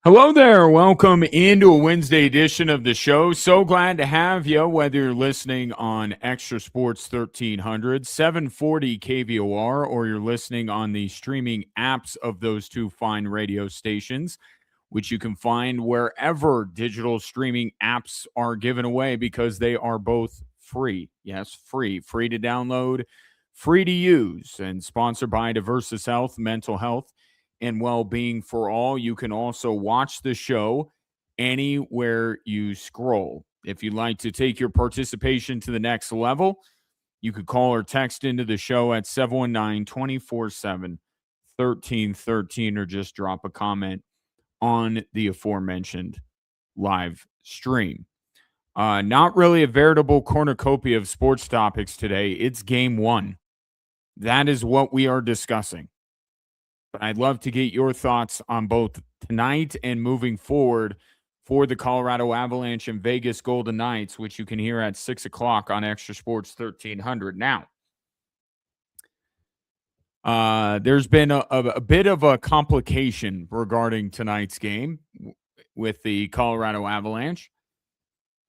Hello there. Welcome into a Wednesday edition of the show. So glad to have you, whether you're listening on Extra Sports 1300, 740 KVOR, or you're listening on the streaming apps of those two fine radio stations, which you can find wherever digital streaming apps are given away because they are both free. Yes, free to download, free to use, and sponsored by Diversus Health, Mental Health and well-being for all. You can also watch the show anywhere you scroll. If you'd like to take your participation to the next level, you could call or text into the show at 719-247-1313 or just drop a comment on the aforementioned live stream. Not really a veritable cornucopia of sports topics today. It's game one. That is what we are discussing. But I'd love to get your thoughts on both tonight and moving forward for the Colorado Avalanche and Vegas Golden Knights, which you can hear at 6 o'clock on Extra Sports 1300. Now, there's been a bit of a complication regarding tonight's game with the Colorado Avalanche,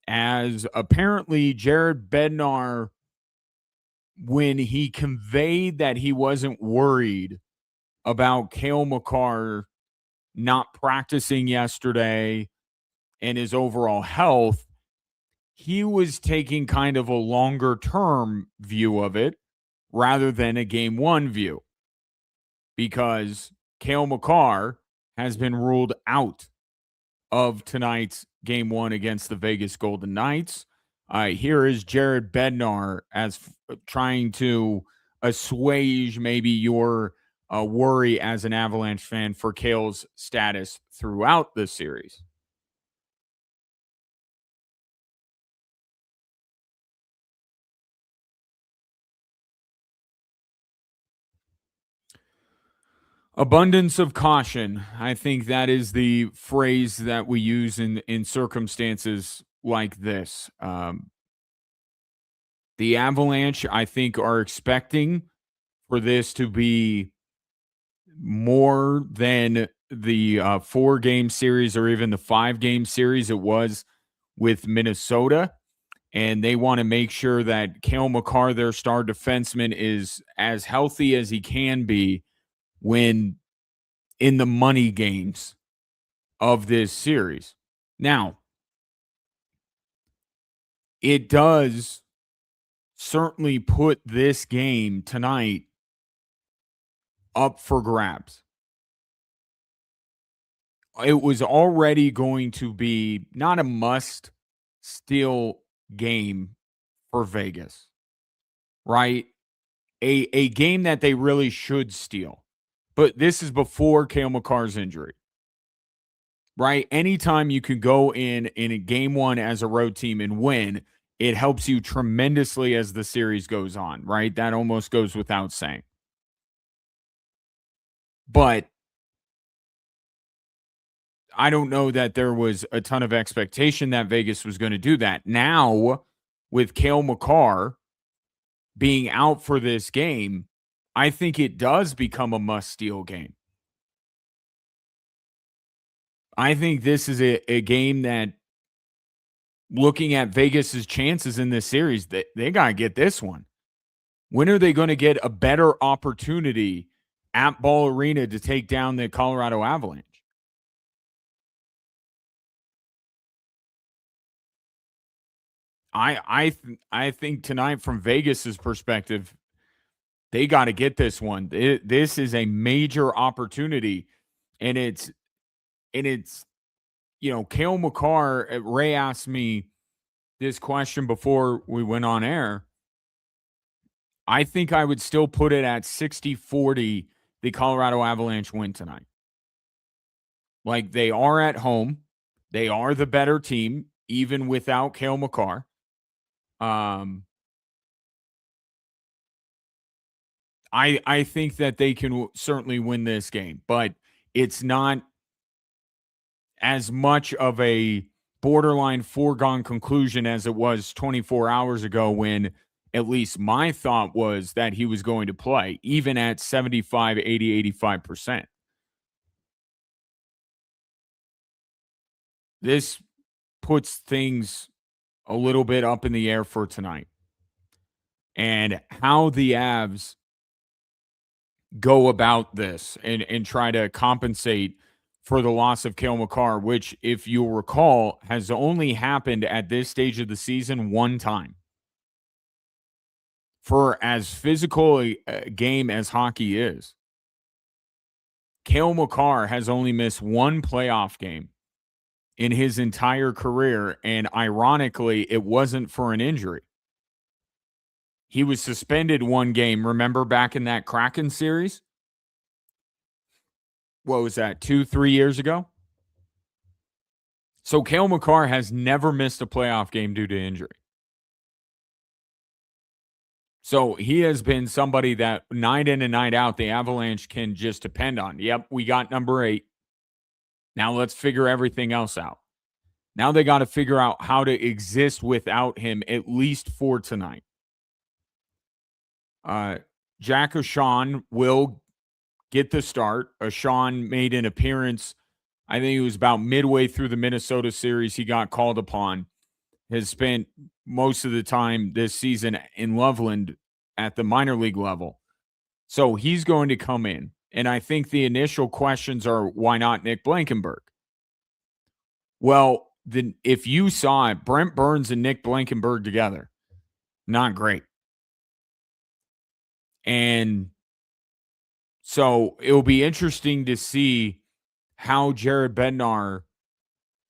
as apparently Jared Bednar, when he conveyed that he wasn't worried about Cale Makar not practicing yesterday and his overall health, he was taking kind of a longer term view of it rather than a game one view, because Cale Makar has been ruled out of tonight's game one against the Vegas Golden Knights. Here is Jared Bednar as trying to assuage maybe your worry as an Avalanche fan for Cale's status throughout the series. Abundance of caution. I think that is the phrase that we use in circumstances like this. The Avalanche, I think, are expecting for this to be more than the 4-game series or even the 5-game series it was with Minnesota. And they want to make sure that Cale Makar, their star defenseman, is as healthy as he can be when in the money games of this series. Now, it does certainly put this game tonight up for grabs. It was already going to be not a must steal game for Vegas, right? A game that they really should steal. But this is before Cale Makar's injury, right? Anytime you can go in a game one as a road team and win, it helps you tremendously as the series goes on, right? That almost goes without saying. But I don't know that there was a ton of expectation that Vegas was going to do that. Now, with Cale Makar being out for this game, I think it does become a must-steal game. I think this is a game that, looking at Vegas's chances in this series, they got to get this one. When are they going to get a better opportunity at Ball Arena to take down the Colorado Avalanche? I think tonight, from Vegas's perspective, they got to get this one. This is a major opportunity, and it's Cale Makar. Ray asked me this question before we went on air. I think I would still put it at 60-40 the Colorado Avalanche win tonight. Like, they are at home. They are the better team, even without Cale Makar. I think that they can certainly win this game, but it's not as much of a borderline foregone conclusion as it was 24 hours ago, when at least my thought was that he was going to play, even at 75, 80, 85%. this puts things a little bit up in the air for tonight. And how the Avs go about this and try to compensate for the loss of Cale Makar, which, if you'll recall, has only happened at this stage of the season one time. For as physical a game as hockey is, Cale Makar has only missed one playoff game in his entire career, and ironically, it wasn't for an injury. He was suspended one game, remember, back in that Kraken series? What was that, 2, 3 years ago? So Cale Makar has never missed a playoff game due to injury. So he has been somebody that night in and night out, the Avalanche can just depend on. Yep, we got number 8. Now let's figure everything else out. Now they got to figure out how to exist without him, at least for tonight. Jack O'Shawn will get the start. O'Shawn made an appearance, I think it was about midway through the Minnesota series. He got called upon. Has spent most of the time this season in Loveland at the minor league level. So he's going to come in. And I think the initial questions are, why not Nick Blankenburg? Well, then if you saw it, Brent Burns and Nick Blankenburg together, not great. And so it will be interesting to see how Jared Bednar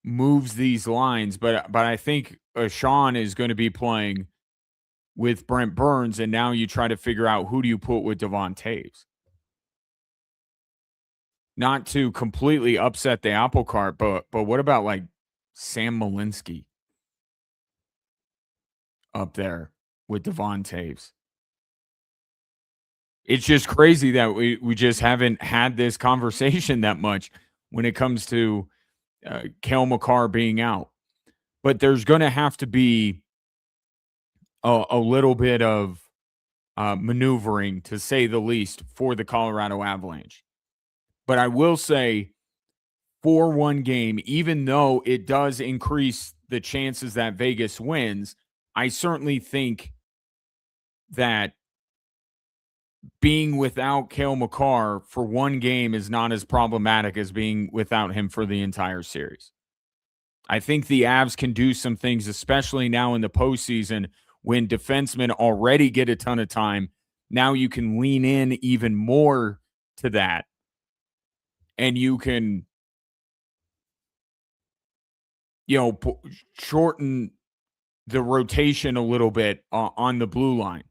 moves these lines. But I think Sean is going to be playing with Brent Burns, and now you try to figure out who do you put with Devon Taves. Not to completely upset the apple cart, but what about like Sam Malinsky up there with Devon Taves? It's just crazy that we just haven't had this conversation that much when it comes to Cale Makar being out. But there's going to have to be a little bit of maneuvering, to say the least, for the Colorado Avalanche. But I will say, for one game, even though it does increase the chances that Vegas wins, I certainly think that being without Cale Makar for one game is not as problematic as being without him for the entire series. I think the Avs can do some things, especially now in the postseason when defensemen already get a ton of time. Now you can lean in even more to that, and you can, shorten the rotation a little bit on the blue line.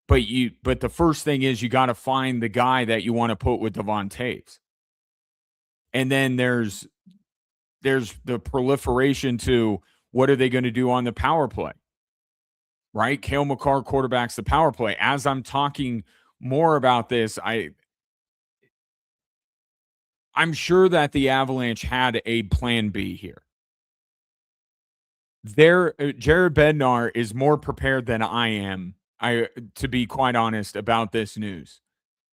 But the first thing is you got to find the guy that you want to put with Devon Taves. And then there's the proliferation to, what are they going to do on the power play? Right? Cale Makar quarterbacks the power play. As I'm talking more about this, I'm sure that the Avalanche had a plan B here. Jared Bednar is more prepared than I am, to be quite honest, about this news.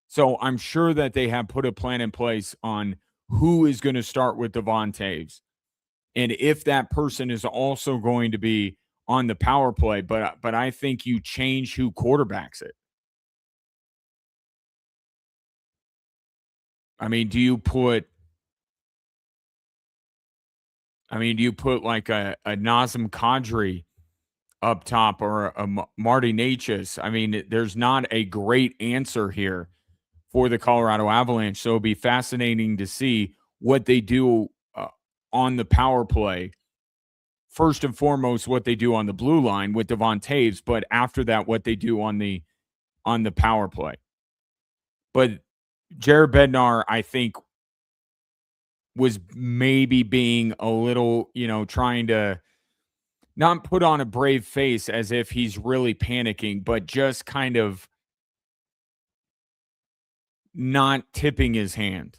So I'm sure that they have put a plan in place on who is going to start with Devon Taves, and if that person is also going to be on the power play. But I think you change who quarterbacks it. I mean, do you put like a Nazem Kadri up top, or a Marty Necas? I mean, there's not a great answer here for the Colorado Avalanche. So it'll be fascinating to see what they do on the power play. First and foremost, what they do on the blue line with Devon Taves, but after that, what they do on the power play. But Jared Bednar, I think, was maybe being a little, trying to not put on a brave face as if he's really panicking, but just kind of not tipping his hand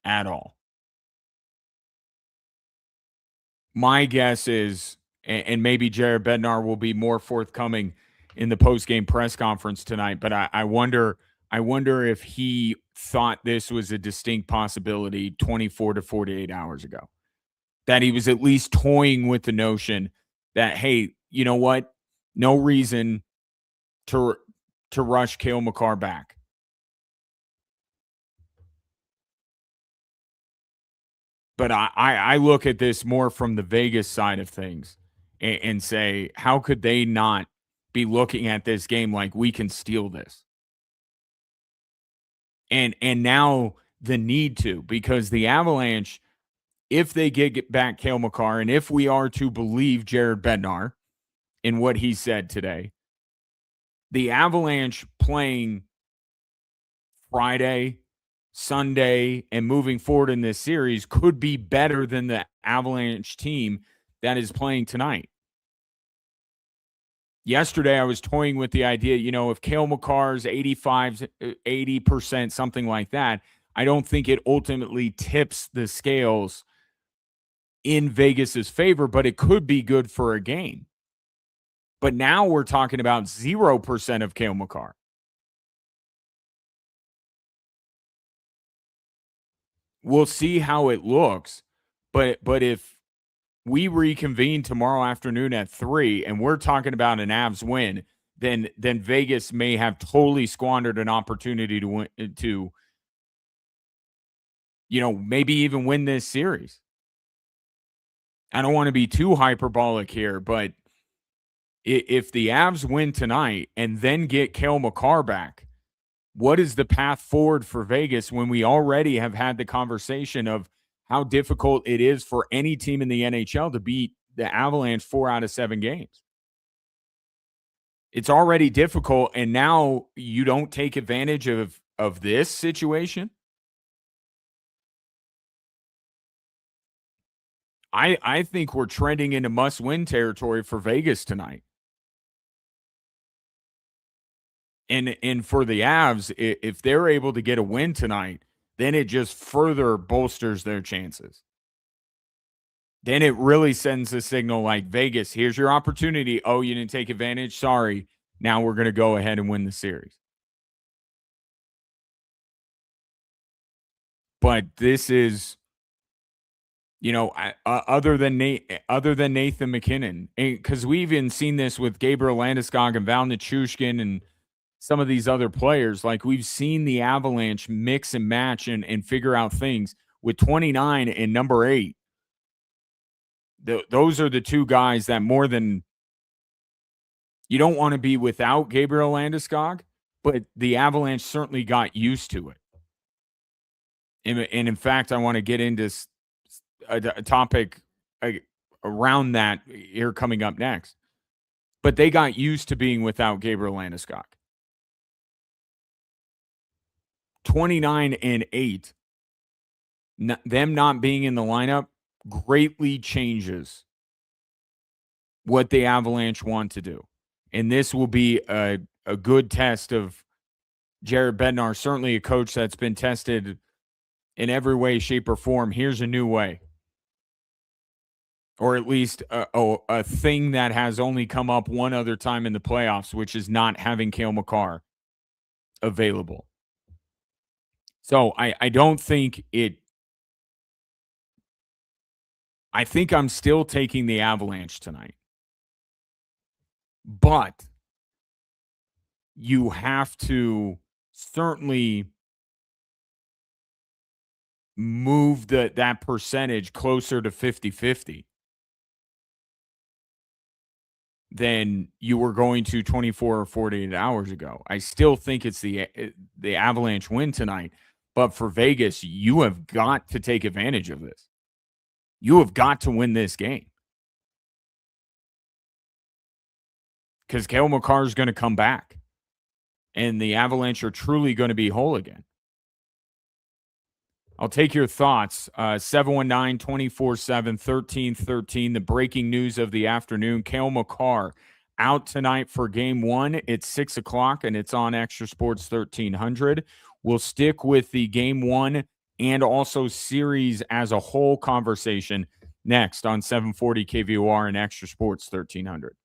at all. My guess is, and maybe Jared Bednar will be more forthcoming in the post-game press conference tonight, but I wonder if he thought this was a distinct possibility 24 to 48 hours ago. that he was at least toying with the notion that, hey, you know what? No reason to rush Cale Makar back. But I look at this more from the Vegas side of things and say, how could they not be looking at this game like we can steal this? And now the need to, because the Avalanche, if they get back Cale Makar, and if we are to believe Jared Bednar in what he said today, the Avalanche playing Friday, Sunday, and moving forward in this series could be better than the Avalanche team that is playing tonight. Yesterday, I was toying with the idea, if Cale Makar's 85, 80%, something like that, I don't think it ultimately tips the scales in Vegas's favor, but it could be good for a game. But now we're talking about 0% of Cale Makar. We'll see how it looks, but if we reconvene tomorrow afternoon at 3 and we're talking about an Avs win, then Vegas may have totally squandered an opportunity to win, to maybe even win this series. I don't want to be too hyperbolic here, but if the Avs win tonight and then get Cale Makar back, what is the path forward for Vegas when we already have had the conversation of how difficult it is for any team in the NHL to beat the Avalanche 4 out of 7 games? It's already difficult, and now you don't take advantage of this situation? I think we're trending into must-win territory for Vegas tonight. And for the Avs, if they're able to get a win tonight, then it just further bolsters their chances. Then it really sends a signal like, Vegas, here's your opportunity. Oh, you didn't take advantage? Sorry. Now we're going to go ahead and win the series. But this is, other than Nathan McKinnon, because we've even seen this with Gabriel Landeskog and Val Nichushkin and some of these other players. Like, we've seen the Avalanche mix and match and figure out things with 29 and number 8. Those are the two guys that more than you don't want to be without Gabriel Landeskog, but the Avalanche certainly got used to it. And in fact, I want to get into a topic around that here coming up next. But they got used to being without Gabriel Landeskog. 29 and 8, them not being in the lineup greatly changes what the Avalanche want to do. And this will be a good test of Jared Bednar, certainly a coach that's been tested in every way, shape, or form. Here's a new way. Or at least a thing that has only come up one other time in the playoffs, which is not having Cale Makar available. So I don't think it. I think I'm still taking the Avalanche tonight. But you have to certainly move that percentage closer to 50-50 than you were going to 24 or 48 hours ago. I still think it's the Avalanche win tonight, but for Vegas, you have got to take advantage of this. You have got to win this game. Because Cale Makar is going to come back, and the Avalanche are truly going to be whole again. I'll take your thoughts. 719-247-1313. The breaking news of the afternoon. Cale Makar out tonight for game 1. It's 6 o'clock, and it's on Extra Sports 1300. We'll stick with the game 1 and also series as a whole conversation next on 740 KVOR and Extra Sports 1300.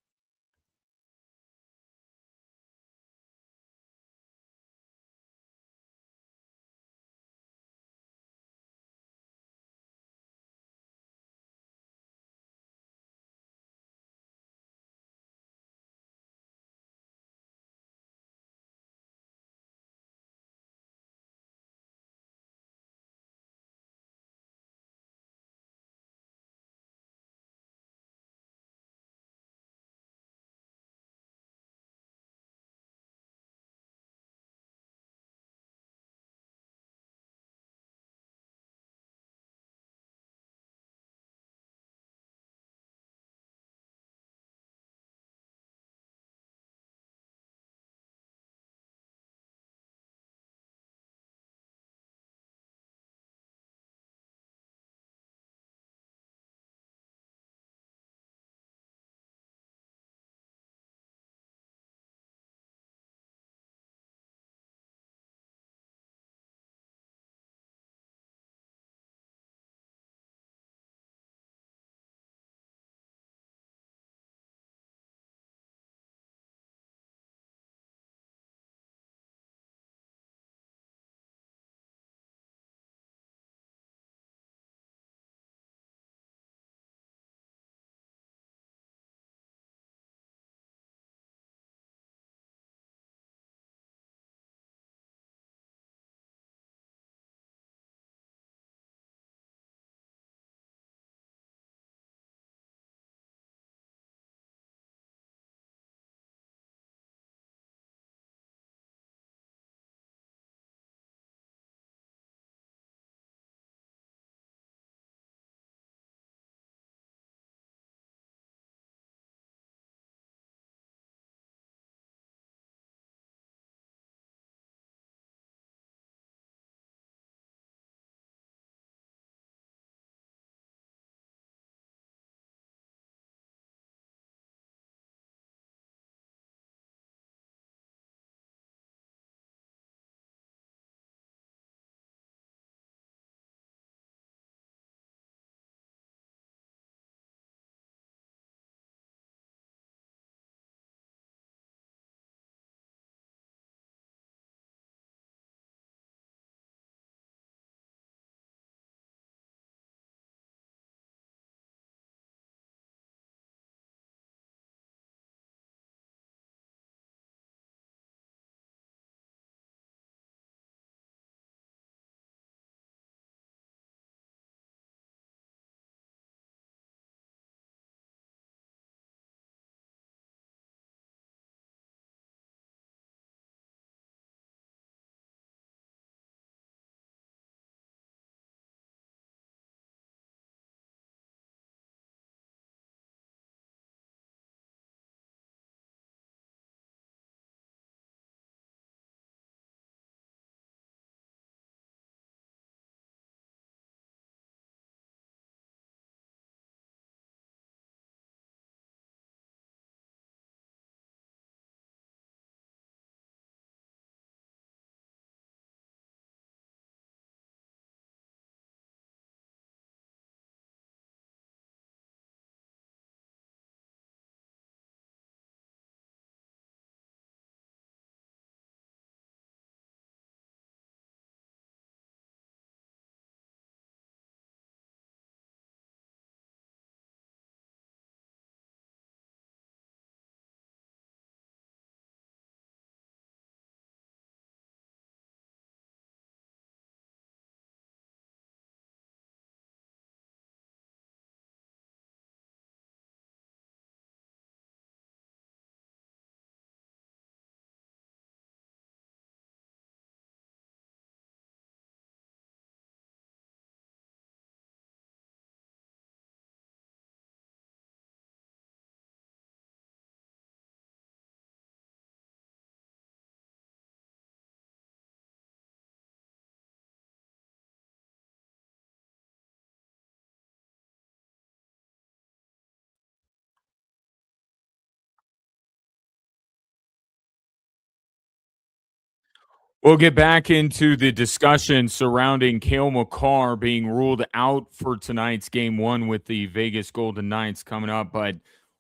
We'll get back into the discussion surrounding Cale Makar being ruled out for tonight's game one with the Vegas Golden Knights coming up, but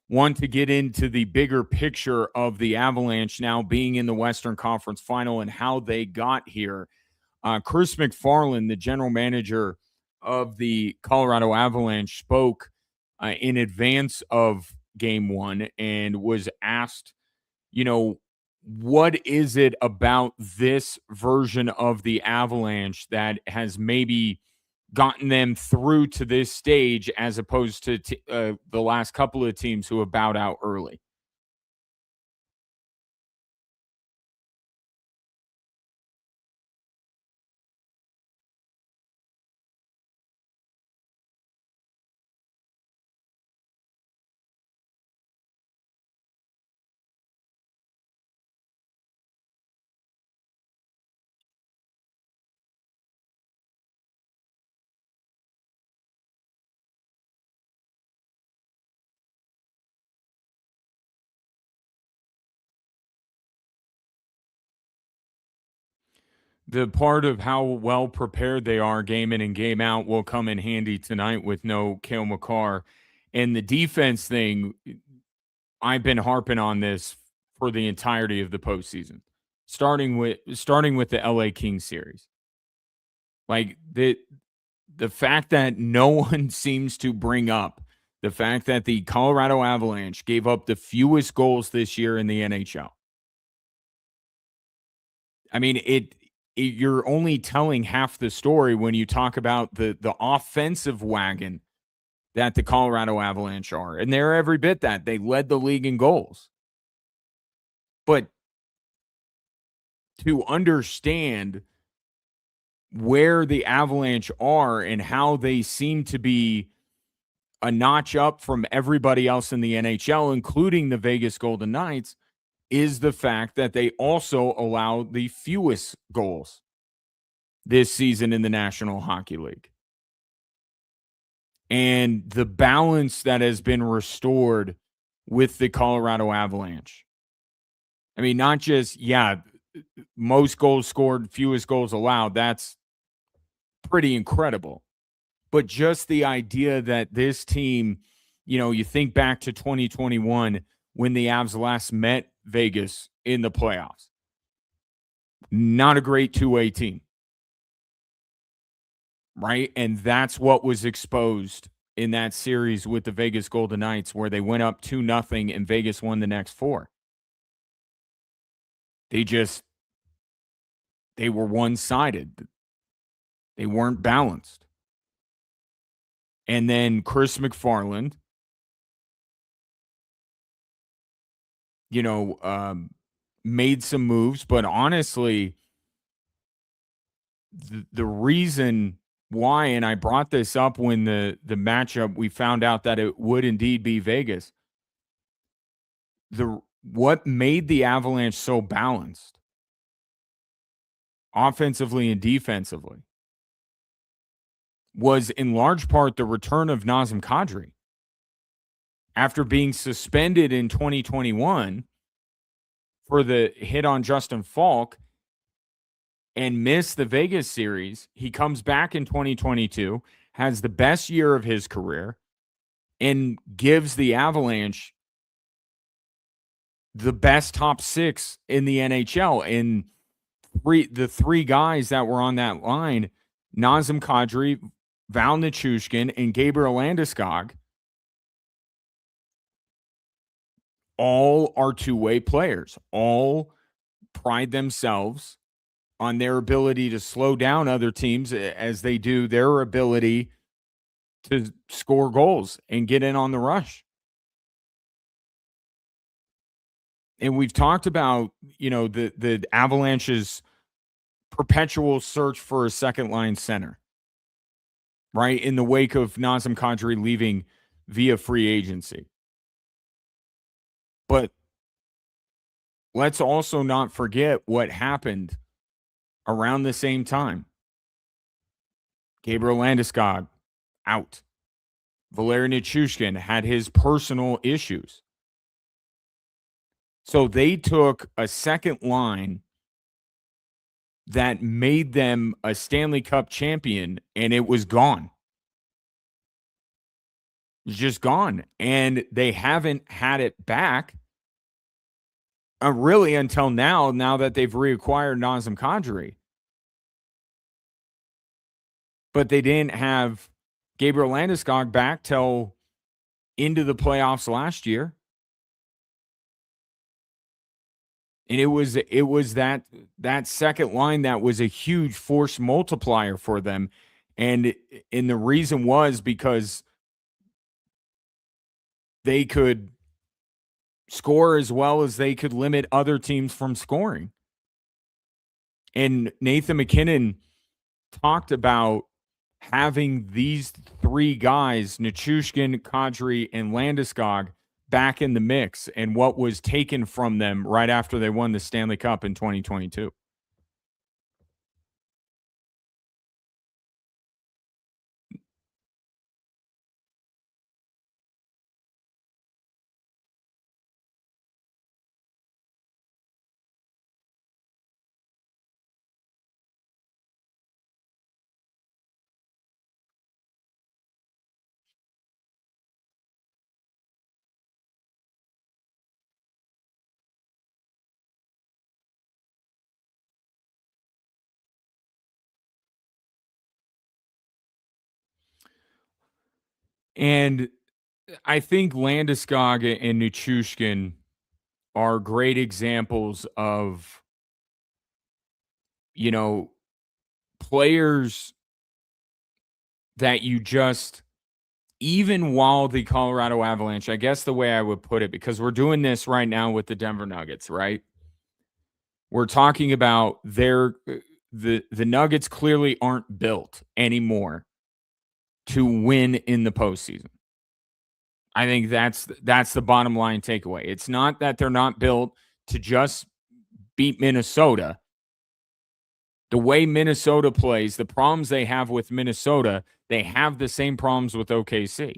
want to get into the bigger picture of the Avalanche now being in the Western Conference Final and how they got here. Chris McFarland, the general manager of the Colorado Avalanche, spoke in advance of game one and was asked, you know, what is it about this version of the Avalanche that has maybe gotten them through to this stage as opposed to the last couple of teams who have bowed out early? The part of how well prepared they are game in and game out will come in handy tonight with no Cale Makar. And the defense thing, I've been harping on this for the entirety of the postseason, starting with the LA Kings series. Like the fact that no one seems to bring up the fact that the Colorado Avalanche gave up the fewest goals this year in the NHL. I mean, you're only telling half the story when you talk about the offensive wagon that the Colorado Avalanche are. And they're every bit that. They led the league in goals. But to understand where the Avalanche are and how they seem to be a notch up from everybody else in the NHL, including the Vegas Golden Knights, is the fact that they also allow the fewest goals this season in the National Hockey League. And the balance that has been restored with the Colorado Avalanche. I mean, not just, most goals scored, fewest goals allowed. That's pretty incredible. But just the idea that this team, you think back to 2021 when the Avs last met Vegas in the playoffs. Not a great two-way team. Right? And that's what was exposed in that series with the Vegas Golden Knights, where they went up 2-0 and Vegas won the next four. They were one-sided. They weren't balanced. And then Chris McFarland, made some moves, but honestly, the reason why, and I brought this up when the matchup, we found out that it would indeed be Vegas. What made the Avalanche so balanced offensively and defensively was in large part the return of Nazem Kadri. After being suspended in 2021 for the hit on Justin Falk and missed the Vegas series, he comes back in 2022, has the best year of his career, and gives the Avalanche the best top six in the NHL. And the three guys that were on that line, Nazem Kadri, Val Nichushkin, and Gabriel Landeskog, all are two-way players. All pride themselves on their ability to slow down other teams as they do their ability to score goals and get in on the rush. And we've talked about, the Avalanche's perpetual search for a second line center, right? In the wake of Nazem Kadri leaving via free agency. But let's also not forget what happened around the same time. Gabriel Landeskog out. Valeri Nichushkin had his personal issues. So they took a second line that made them a Stanley Cup champion, and it was gone. It's just gone. And they haven't had it back really until now that they've reacquired Nazem Kadri. But they didn't have Gabriel Landeskog back till into the playoffs last year. And it was that second line that was a huge force multiplier for them. And the reason was because they could score as well as they could limit other teams from scoring. And Nathan MacKinnon talked about having these three guys, Nichushkin, Kadri, and Landeskog, back in the mix and what was taken from them right after they won the Stanley Cup in 2022. And I think Landeskog and Nichushkin are great examples of, players that you just, even while the Colorado Avalanche, I guess the way I would put it, because we're doing this right now with the Denver Nuggets, right? We're talking about the Nuggets clearly aren't built anymore to win in the postseason. I think that's the bottom line takeaway. It's not that they're not built to just beat Minnesota. The way Minnesota plays, the problems they have with Minnesota, they have the same problems with OKC.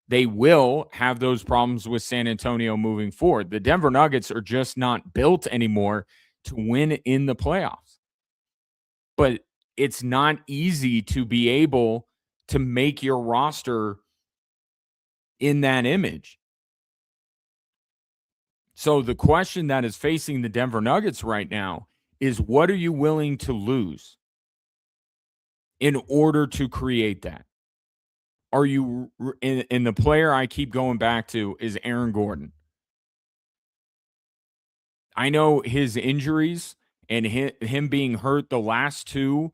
They will have those problems with San Antonio moving forward. The Denver Nuggets are just not built anymore to win in the playoffs. But it's not easy to be able to make your roster in that image. So the question that is facing the Denver Nuggets right now is, what are you willing to lose in order to create that? Are you in the player I keep going back to is Aaron Gordon. I know his injuries and him being hurt the last two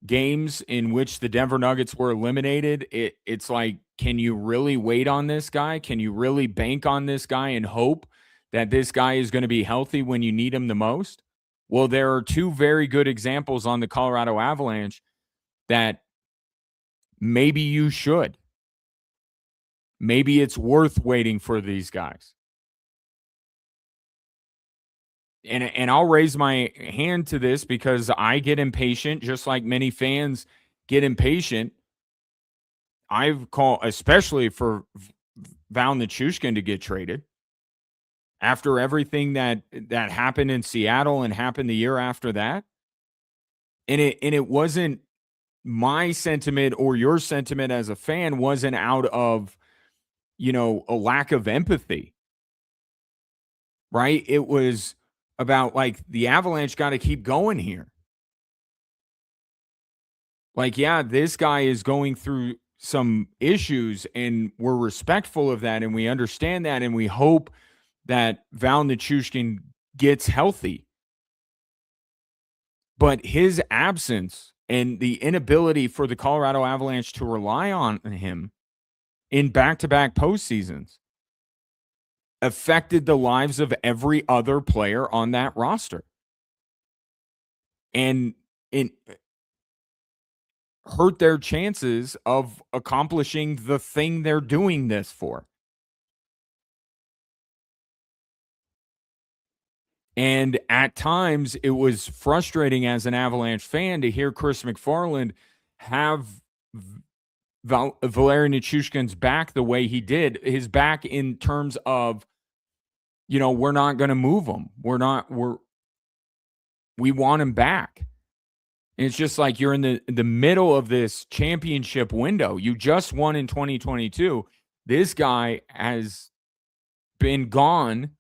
games in which the Denver Nuggets were eliminated, it's like, can you really wait on this guy? Can you really bank on this guy and hope that this guy is going to be healthy when you need him the most? Well, there are two very good examples on the Colorado Avalanche that maybe you should. Maybe it's worth waiting for these guys. And I'll raise my hand to this because I get impatient, just like many fans get impatient. I've called, especially for Val Nichushkin to get traded after everything that happened in Seattle and happened the year after that. And it wasn't my sentiment or your sentiment as a fan wasn't out of, a lack of empathy, right? It was about like the Avalanche got to keep going here. Like, yeah, this guy is going through some issues and we're respectful of that and we understand that and we hope that Val Nichushkin gets healthy. But his absence and the inability for the Colorado Avalanche to rely on him in back-to-back postseasons affected the lives of every other player on that roster. And it hurt their chances of accomplishing the thing they're doing this for. And at times, it was frustrating as an Avalanche fan to hear Chris McFarland have Valeri Nichushkin's back the way he did. His back in terms of, we're not going to move him. We want him back. And it's just like you're in the middle of this championship window. You just won in 2022. This guy has been gone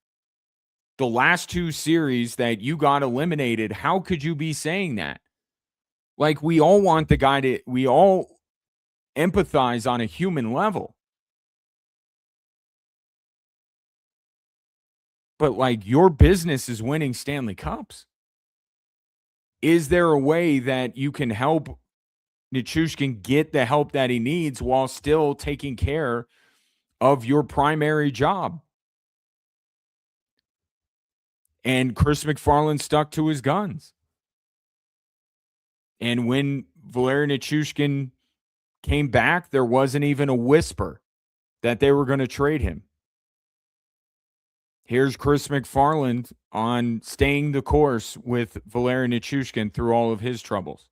the last 2 series that you got eliminated. How could you be saying that? Like, we all want the guy to we all empathize on a human level. But, like, your business is winning Stanley Cups. Is there a way that you can help Nichushkin get the help that he needs while still taking care of your primary job? And Chris McFarland stuck to his guns. And when Valeri Nichushkin came back, there wasn't even a whisper that they were going to trade him. Here's Chris McFarland on staying the course with Valeri Nichushkin through all of his troubles.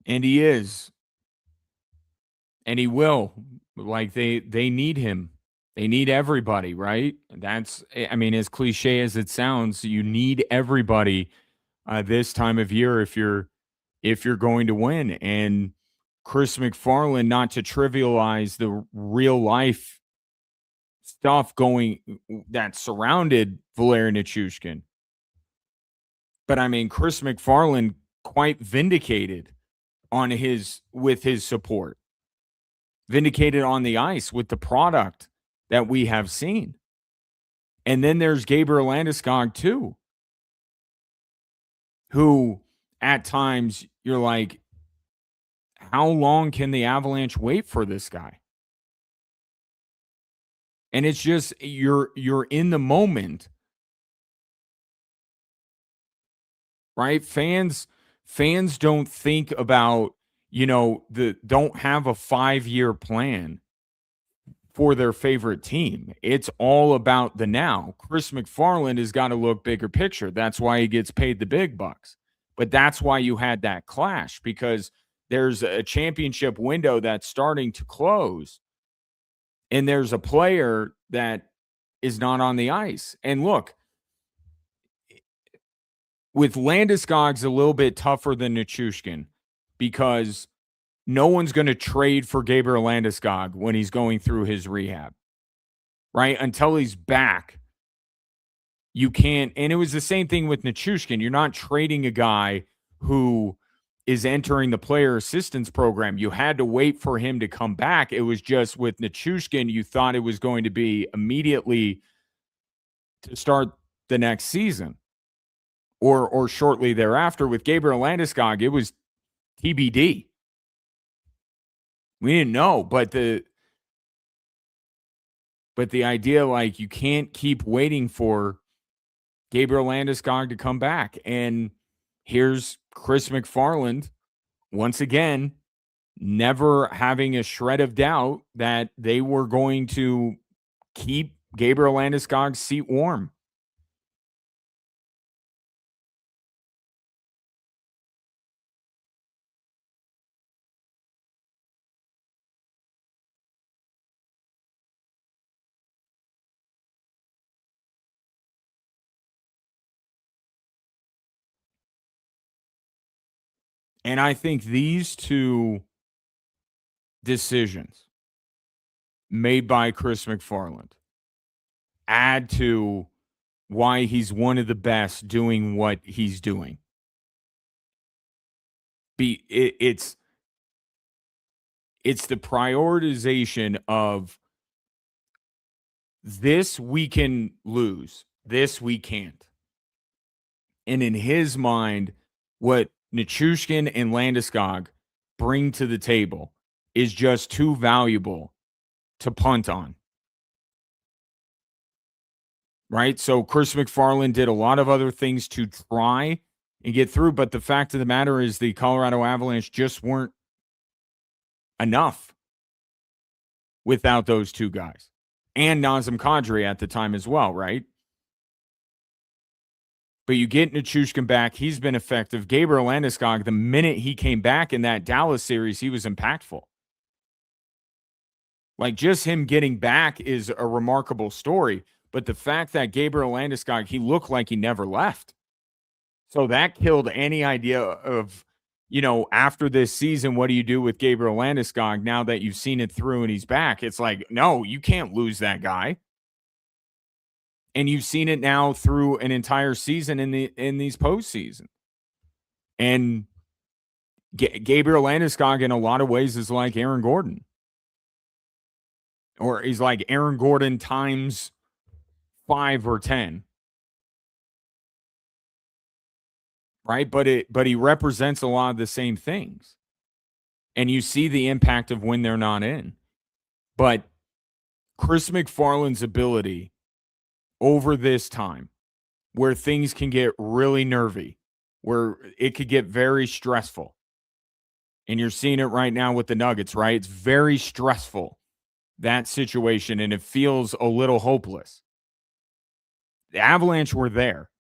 And he is, and he will. Like, they need him. They need everybody, right? That's, I mean, as cliche as it sounds, you need everybody this time of year if you're going to win. And Chris McFarland, not to trivialize the real life stuff going that surrounded Valeri Nichushkin, but I mean, Chris McFarland quite vindicated on his with his support, vindicated on the ice with the product that we have seen. And then there's Gabriel Landeskog too, who at times you're like, how long can the Avalanche wait for this guy? And it's just you're in the moment, right? Fans don't think about, the don't have a 5-year plan for their favorite team. It's all about the now. Chris McFarland has got to look bigger picture. That's why he gets paid the big bucks. But that's why you had that clash, because there's a championship window that's starting to close, and there's a player that is not on the ice. And look, with Landeskog's a little bit tougher than Nichushkin, because no one's going to trade for Gabriel Landeskog when he's going through his rehab, right? Until he's back, you can't. And it was the same thing with Nichushkin. You're not trading a guy who is entering the player assistance program. You had to wait for him to come back. It was just with Nichushkin, you thought it was going to be immediately to start the next season or shortly thereafter. With Gabriel Landeskog, it was TBD. We didn't know, but the idea, like, you can't keep waiting for Gabriel Landeskog to come back. And here's Chris McFarland once again, never having a shred of doubt that they were going to keep Gabriel Landeskog's seat warm. And I think these two decisions made by Chris McFarland add to why he's one of the best doing what he's doing. It's the prioritization of this we can lose, this we can't. And in his mind, what Nichushkin and Landeskog bring to the table is just too valuable to punt on. Right? So Chris McFarland did a lot of other things to try and get through, but the fact of the matter is the Colorado Avalanche just weren't enough without those two guys. And Nazem Kadri at the time as well, right? But you get Nichushkin back. He's been effective. Gabriel Landeskog, the minute he came back in that Dallas series, he was impactful. Like, just him getting back is a remarkable story. But the fact that Gabriel Landeskog, he looked like he never left. So that killed any idea of, after this season, what do you do with Gabriel Landeskog now that you've seen it through and he's back? It's like, no, you can't lose that guy. And you've seen it now through an entire season in these postseason. And Gabriel Landeskog in a lot of ways is like Aaron Gordon. Or he's like Aaron Gordon times 5 or 10. Right? But he represents a lot of the same things. And you see the impact of when they're not in. But Chris McFarland's ability over this time, where things can get really nervy, where it could get very stressful. And you're seeing it right now with the Nuggets, right? It's very stressful, that situation, and it feels a little hopeless. The Avalanche were there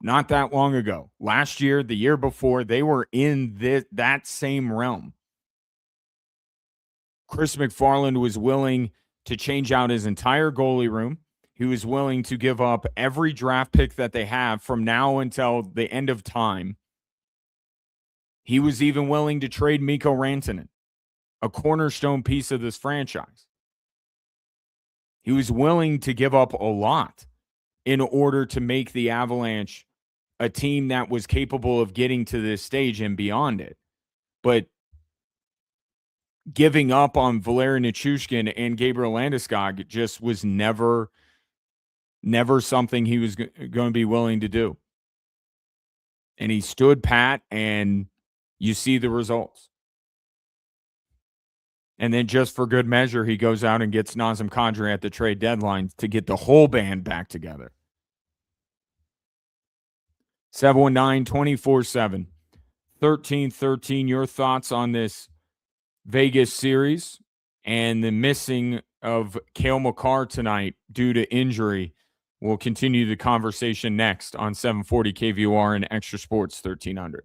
not that long ago. Last year, the year before, they were in that same realm. Chris McFarland was willing to change out his entire goalie room. He was willing to give up every draft pick that they have from now until the end of time. He was even willing to trade Mikko Rantanen, a cornerstone piece of this franchise. He was willing to give up a lot in order to make the Avalanche a team that was capable of getting to this stage and beyond it. But giving up on Valeri Nichushkin and Gabriel Landeskog just was never something he was going to be willing to do. And he stood pat, and you see the results. And then just for good measure, he goes out and gets Nazem Kadri at the trade deadline to get the whole band back together. 719-24-7. 13-13, your thoughts on this Vegas series and the missing of Cale Makar tonight due to injury. We'll continue the conversation next on 740 KVOR and Extra Sports 1300.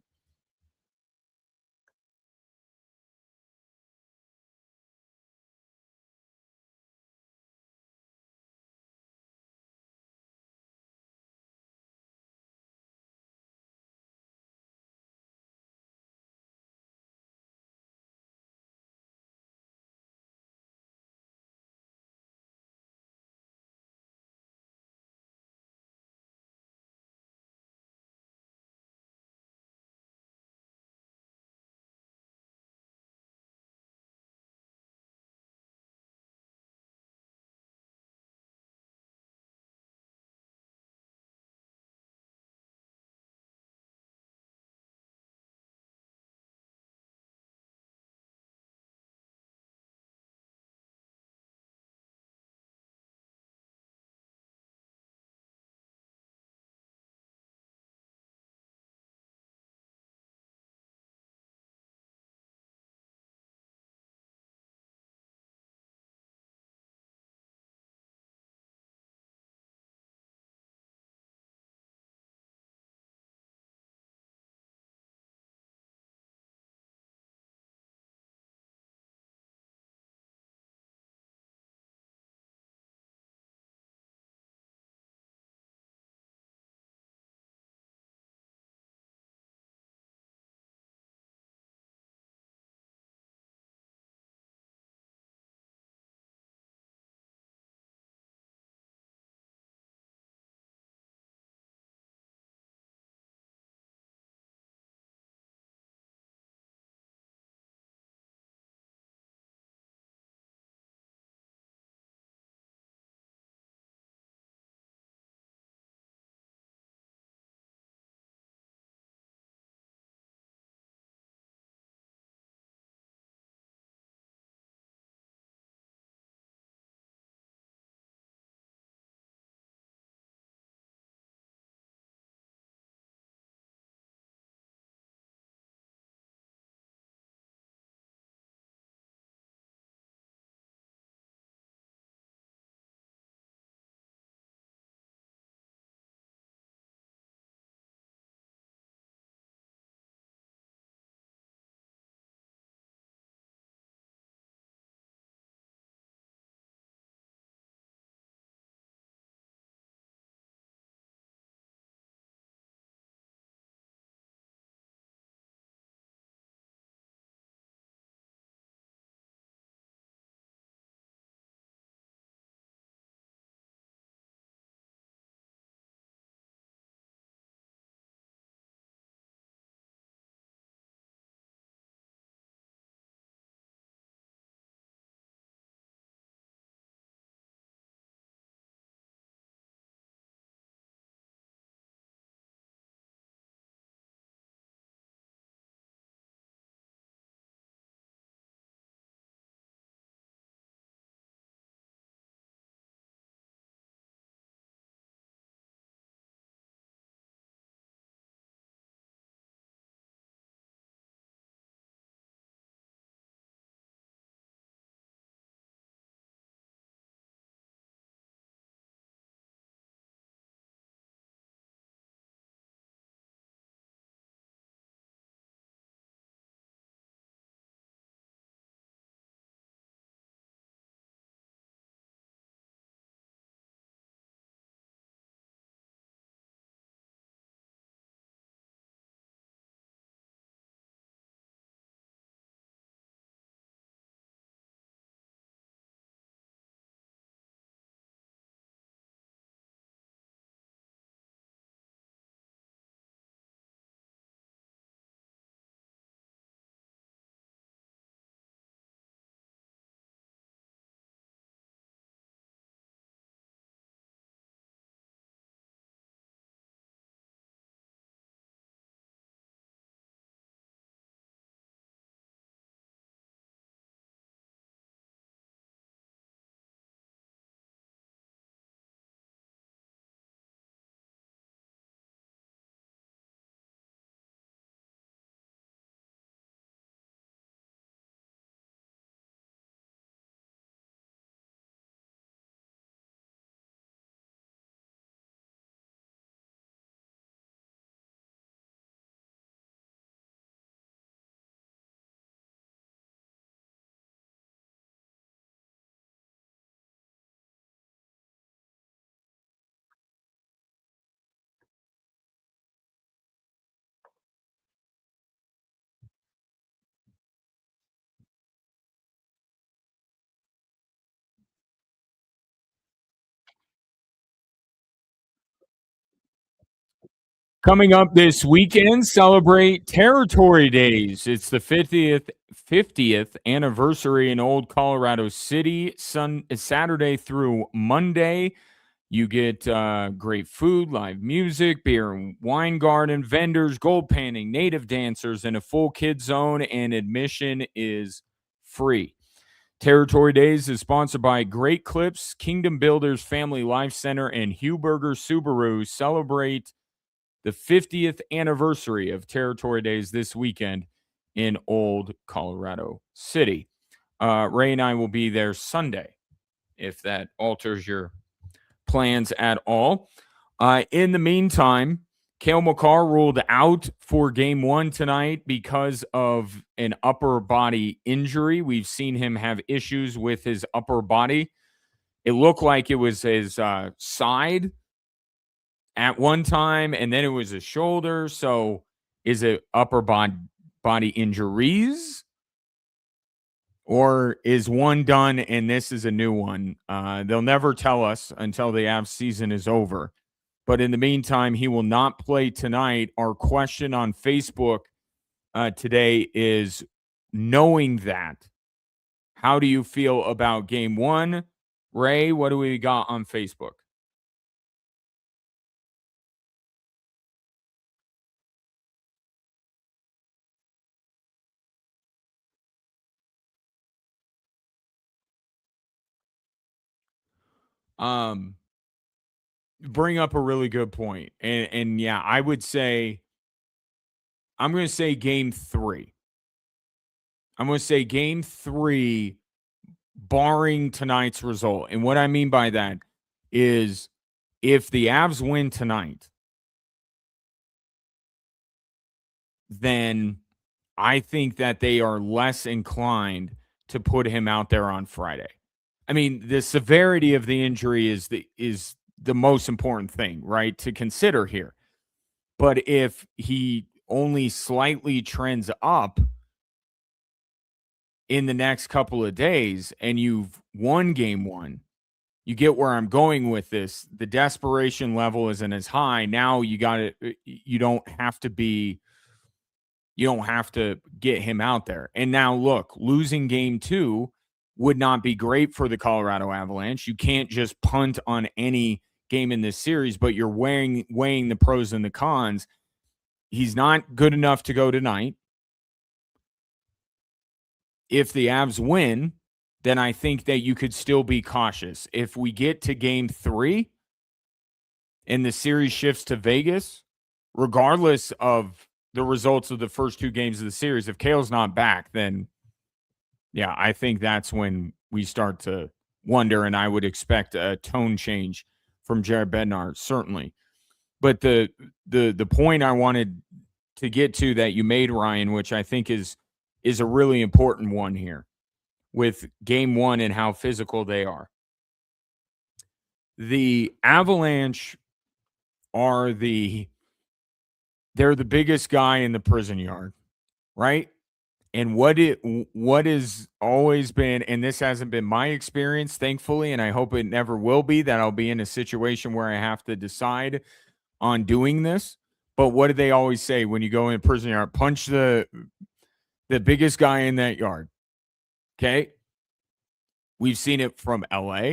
Coming up this weekend, celebrate Territory Days. It's the 50th anniversary in Old Colorado City, Saturday through Monday. You get great food, live music, beer and wine garden, vendors, gold panning, native dancers, and a full kid zone, and admission is free. Territory Days is sponsored by Great Clips, Kingdom Builders Family Life Center, and Huberger Subaru. Celebrate the 50th anniversary of Territory Days this weekend in Old Colorado City. Ray and I will be there Sunday, if that alters your plans at all. In the meantime, Cale Makar ruled out for game one tonight because of an upper body injury. We've seen him have issues with his upper body. It looked like it was his side at one time, and then it was his shoulder. So is it upper body injuries? Or is one done and this is a new one? They'll never tell us until the Avs season is over. But in the meantime, he will not play tonight. Our question on Facebook today is, knowing that, how do you feel about game one? Ray, what do we got on Facebook? Bring up a really good point. And yeah, I would say, I'm going to say game three. I'm going to say game three, barring tonight's result. And what I mean by that is, if the Avs win tonight, then I think that they are less inclined to put him out there on Friday. I mean, the severity of the injury is the most important thing, right, to consider here. But if he only slightly trends up in the next couple of days and you've won game one, you get where I'm going with this. The desperation level isn't as high. Now you don't have to get him out there. And now look, losing game two would not be great for the Colorado Avalanche. You can't just punt on any game in this series, but you're weighing the pros and the cons. He's not good enough to go tonight. If the Avs win, then I think that you could still be cautious. If we get to game three and the series shifts to Vegas, regardless of the results of the first two games of the series, if Cale's not back, then yeah, I think that's when we start to wonder, and I would expect a tone change from Jared Bednar, certainly. But the point I wanted to get to that you made, Ryan, which I think is a really important one here with game one and how physical they are. The Avalanche are they're the biggest guy in the prison yard, right? And what has always been, and this hasn't been my experience, thankfully, and I hope it never will be, that I'll be in a situation where I have to decide on doing this. But what do they always say when you go in a prison yard? Punch the biggest guy in that yard. Okay? We've seen it from LA.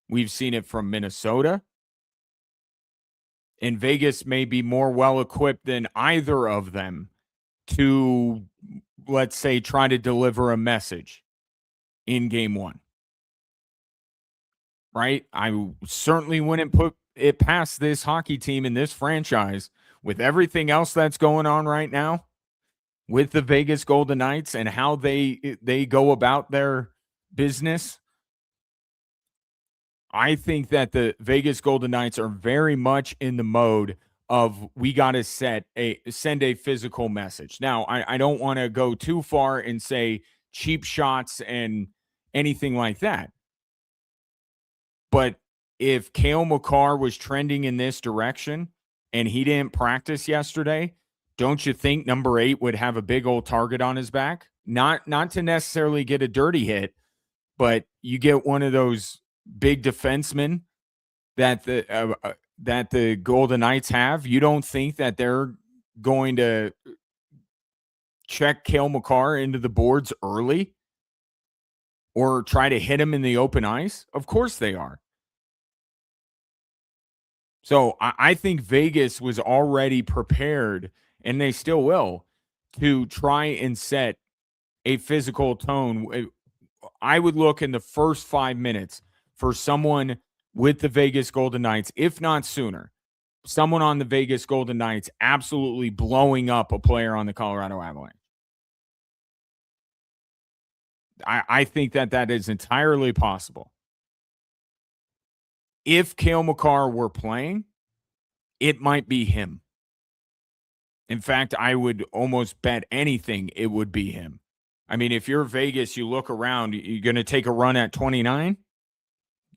We've seen it from Minnesota. And Vegas may be more well-equipped than either of them to, let's say, try to deliver a message in game one. Right? I certainly wouldn't put it past this hockey team and this franchise, with everything else that's going on right now with the Vegas Golden Knights and how they go about their business. I think that the Vegas Golden Knights are very much in the mode of, we got to send a physical message. Now, I don't want to go too far and say cheap shots and anything like that. But if Cale Makar was trending in this direction and he didn't practice yesterday, don't you think number 8 would have a big old target on his back? Not to necessarily get a dirty hit, but you get one of those big defensemen that that the Golden Knights have, you don't think that they're going to check Cale Makar into the boards early or try to hit him in the open ice? Of course they are. So I think Vegas was already prepared, and they still will, to try and set a physical tone. I would look in the first 5 minutes for someone with the Vegas Golden Knights, if not sooner, someone on the Vegas Golden Knights absolutely blowing up a player on the Colorado Avalanche. I think that that is entirely possible. If Cale Makar were playing, it might be him. In fact, I would almost bet anything it would be him. I mean, if you're Vegas, you look around, you're going to take a run at 29?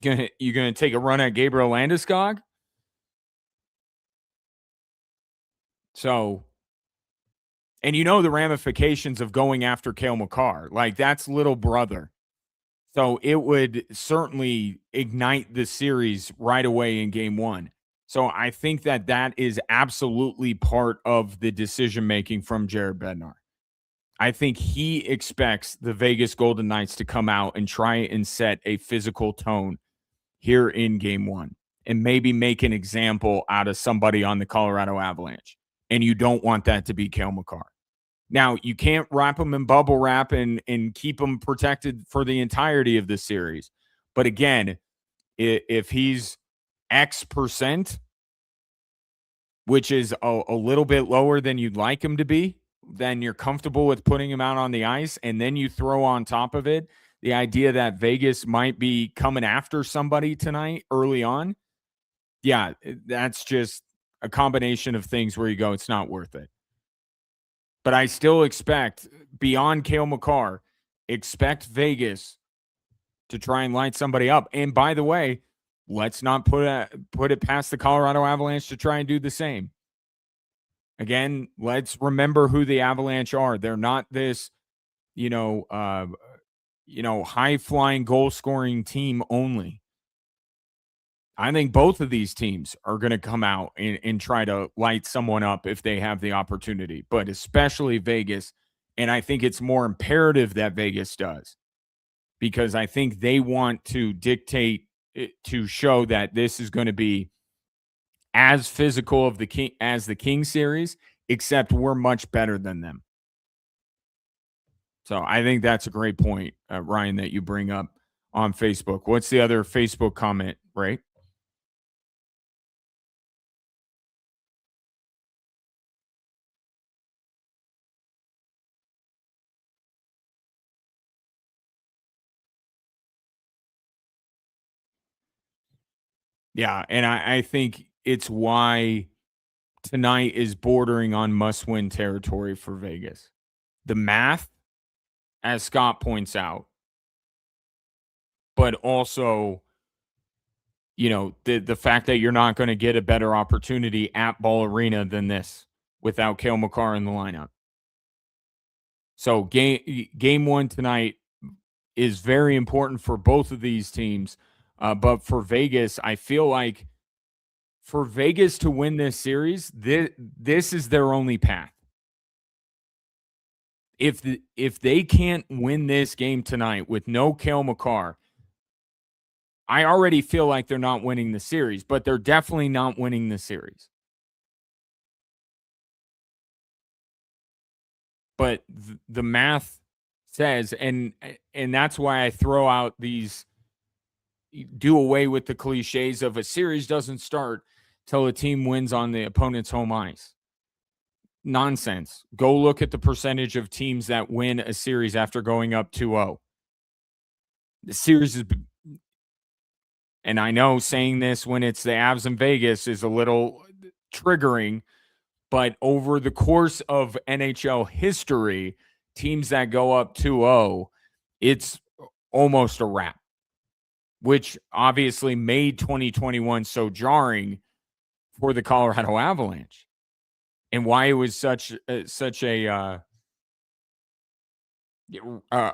You're going to take a run at Gabriel Landeskog? So, and you know the ramifications of going after Cale Makar. Like, that's little brother. So it would certainly ignite the series right away in game one. So I think that that is absolutely part of the decision making from Jared Bednar. I think he expects the Vegas Golden Knights to come out and try and set a physical tone here in game one and maybe make an example out of somebody on the Colorado Avalanche. And you don't want that to be Cale Makar. Now, you can't wrap him in bubble wrap and keep him protected for the entirety of the series. But again, if he's X%, which is a little bit lower than you'd like him to be, then you're comfortable with putting him out on the ice. And then you throw on top of it the idea that Vegas might be coming after somebody tonight early on. Yeah, that's just a combination of things where you go, it's not worth it. But I still expect, beyond Cale Makar, expect Vegas to try and light somebody up. And by the way, let's not put it past the Colorado Avalanche to try and do the same. Again, let's remember who the Avalanche are. They're not this, high flying goal scoring team only. I think both of these teams are going to come out and try to light someone up if they have the opportunity, but especially Vegas. And I think it's more imperative that Vegas does because I think they want to dictate to show that this is going to be as physical of the King as the King series, except we're much better than them. So I think that's a great point, Ryan, that you bring up on Facebook. What's the other Facebook comment, right? Yeah, and I think it's why tonight is bordering on must-win territory for Vegas. The math, as Scott points out, but also, the fact that you're not going to get a better opportunity at Ball Arena than this without Cale Makar in the lineup. So game one tonight is very important for both of these teams. But for Vegas, I feel like for Vegas to win this series, this is their only path. If they can't win this game tonight with no Cale Makar, I already feel like they're not winning the series, but they're definitely not winning the series. But the math says, and that's why I throw out these, do away with the cliches of a series doesn't start till a team wins on the opponent's home ice. Nonsense. Go look at the percentage of teams that win a series after going up 2-0. The series is, and I know saying this when it's the Avs in Vegas is a little triggering, but over the course of NHL history, teams that go up 2-0, it's almost a wrap, which obviously made 2021 so jarring for the Colorado Avalanche, and why it was such a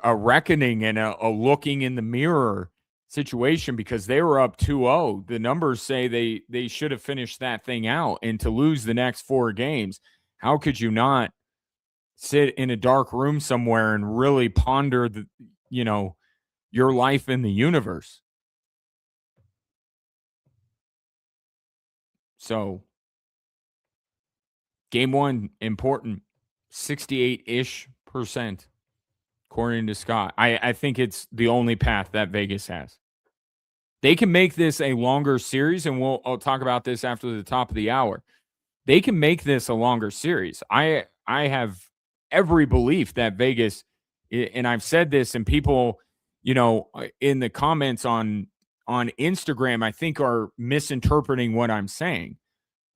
reckoning and a looking in the mirror situation because they were up 2-0. The numbers say they should have finished that thing out, and to lose the next 4 games, how could you not sit in a dark room somewhere and really ponder you know, your life in the universe? So, game 1 important, 68-ish percent according to Scott. I think it's the only path that Vegas has. They can make this a longer series, and I'll talk about this after the top of the hour. They can make this a longer series. I have every belief that Vegas, and I've said this, and people, in the comments on Instagram, I think are misinterpreting what I'm saying.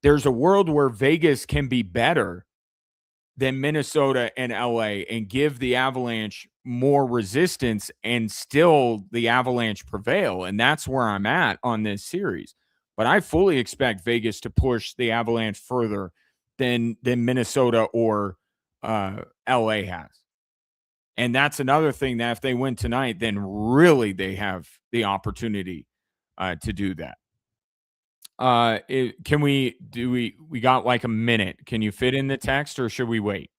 There's a world where Vegas can be better than Minnesota and LA and give the Avalanche more resistance, and still the Avalanche prevail. And that's where I'm at on this series. But I fully expect Vegas to push the Avalanche further than Minnesota or LA has. And that's another thing that if they win tonight, then really they have the opportunity to do that. Can we got like a minute. Can you fit in the text or should we wait?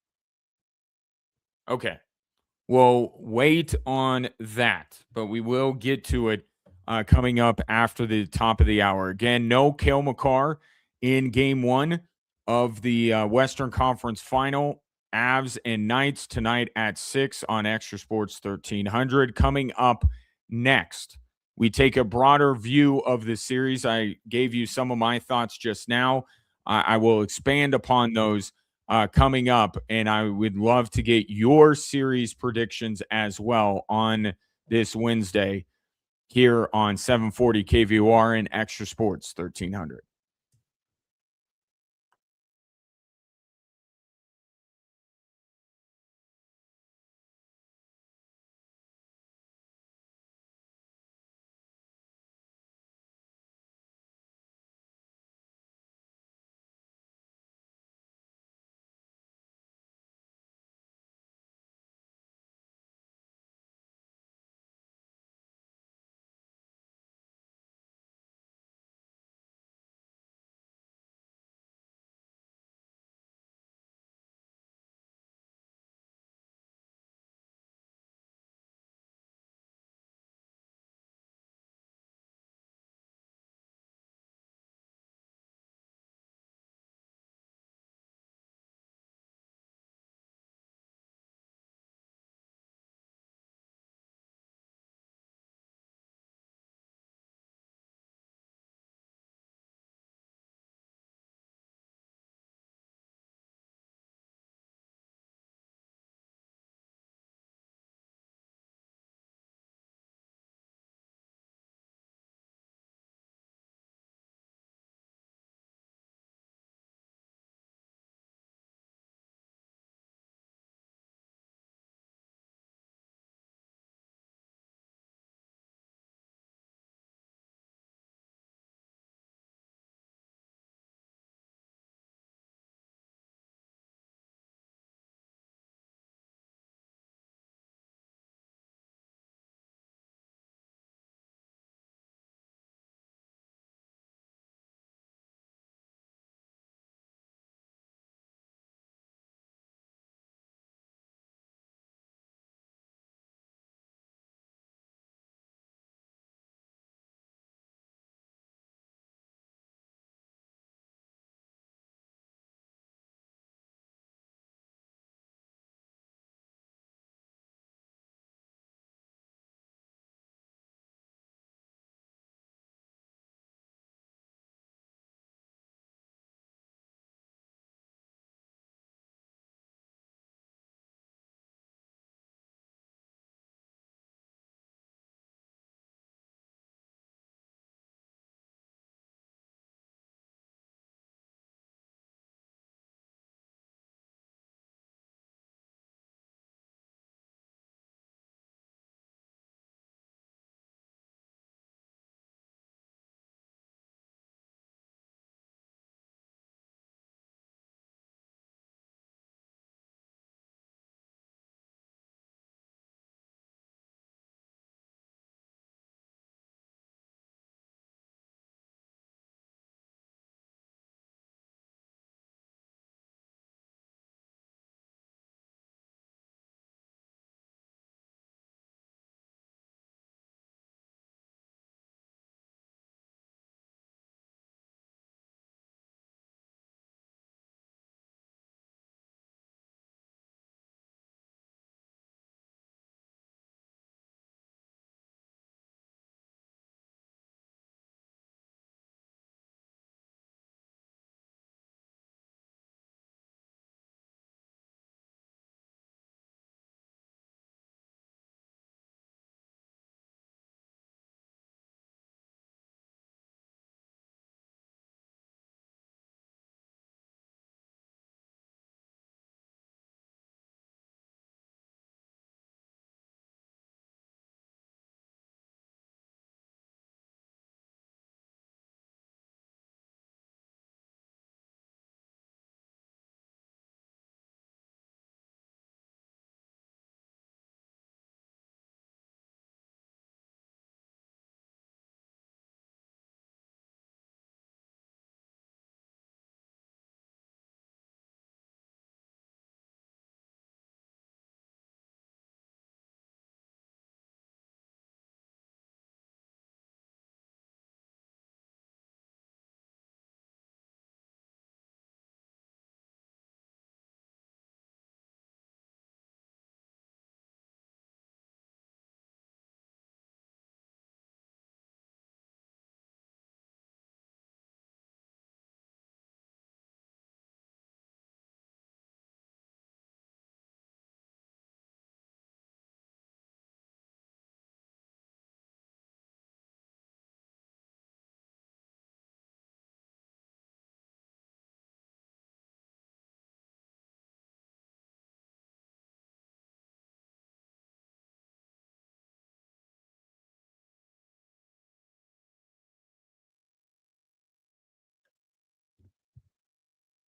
Okay. We'll wait on that, but we will get to it coming up after the top of the hour. Again, no Cale Makar in game 1 of the Western Conference Final. Avs and Knights tonight at 6 on Extra Sports 1300. Coming up next, we take a broader view of the series. I gave you some of my thoughts just now. I will expand upon those coming up, and I would love to get your series predictions as well on this Wednesday here on 740 KVOR and Extra Sports 1300.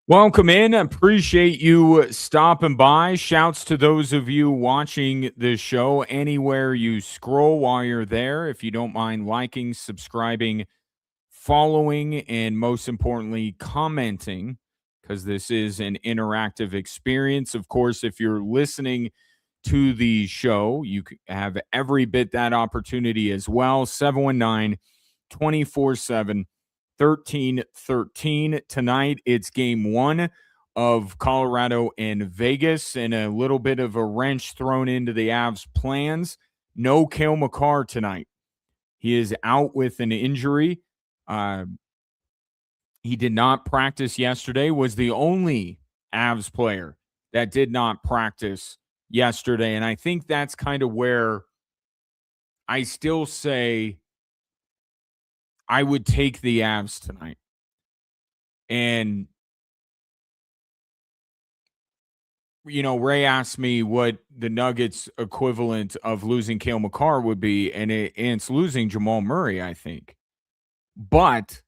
Welcome in. Appreciate you stopping by. Shouts to those of you watching the show anywhere you scroll while you're there. If you don't mind liking, subscribing, following, and most importantly, commenting, because this is an interactive experience. Of course, if you're listening to the show, you have every bit that opportunity as well. 719 24/7 1313. Tonight, it's game one of Colorado and Vegas, and a little bit of a wrench thrown into the Avs' plans. No Cale Makar tonight. He is out with an injury. Uh, he did not practice yesterday, was the only Avs player that did not practice yesterday. And I think that's kind of where I still say I would take the Avs tonight. And, Ray asked me what the Nuggets equivalent of losing Cale Makar would be, and it's losing Jamal Murray, I think. But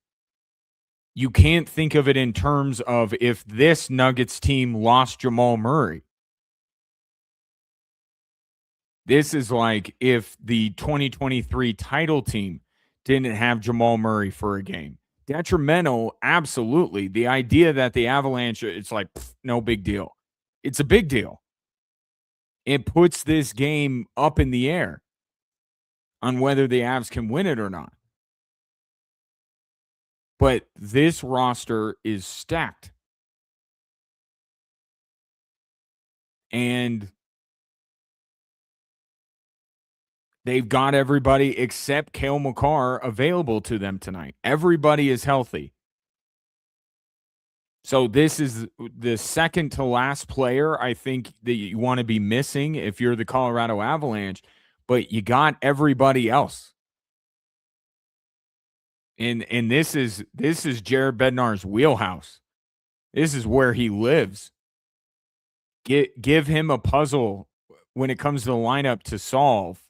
you can't think of it in terms of if this Nuggets team lost Jamal Murray. This is like if the 2023 title team didn't have Jamal Murray for a game. Detrimental, absolutely. The idea that the Avalanche, it's like, no big deal. It's a big deal. It puts this game up in the air on whether the Avs can win it or not. But this roster is stacked. And they've got everybody except Cale Makar available to them tonight. Everybody is healthy. So this is the second to last player I think that you want to be missing if you're the Colorado Avalanche, but you got everybody else. And this is Jared Bednar's wheelhouse. This is where he lives. Give him a puzzle when it comes to the lineup to solve.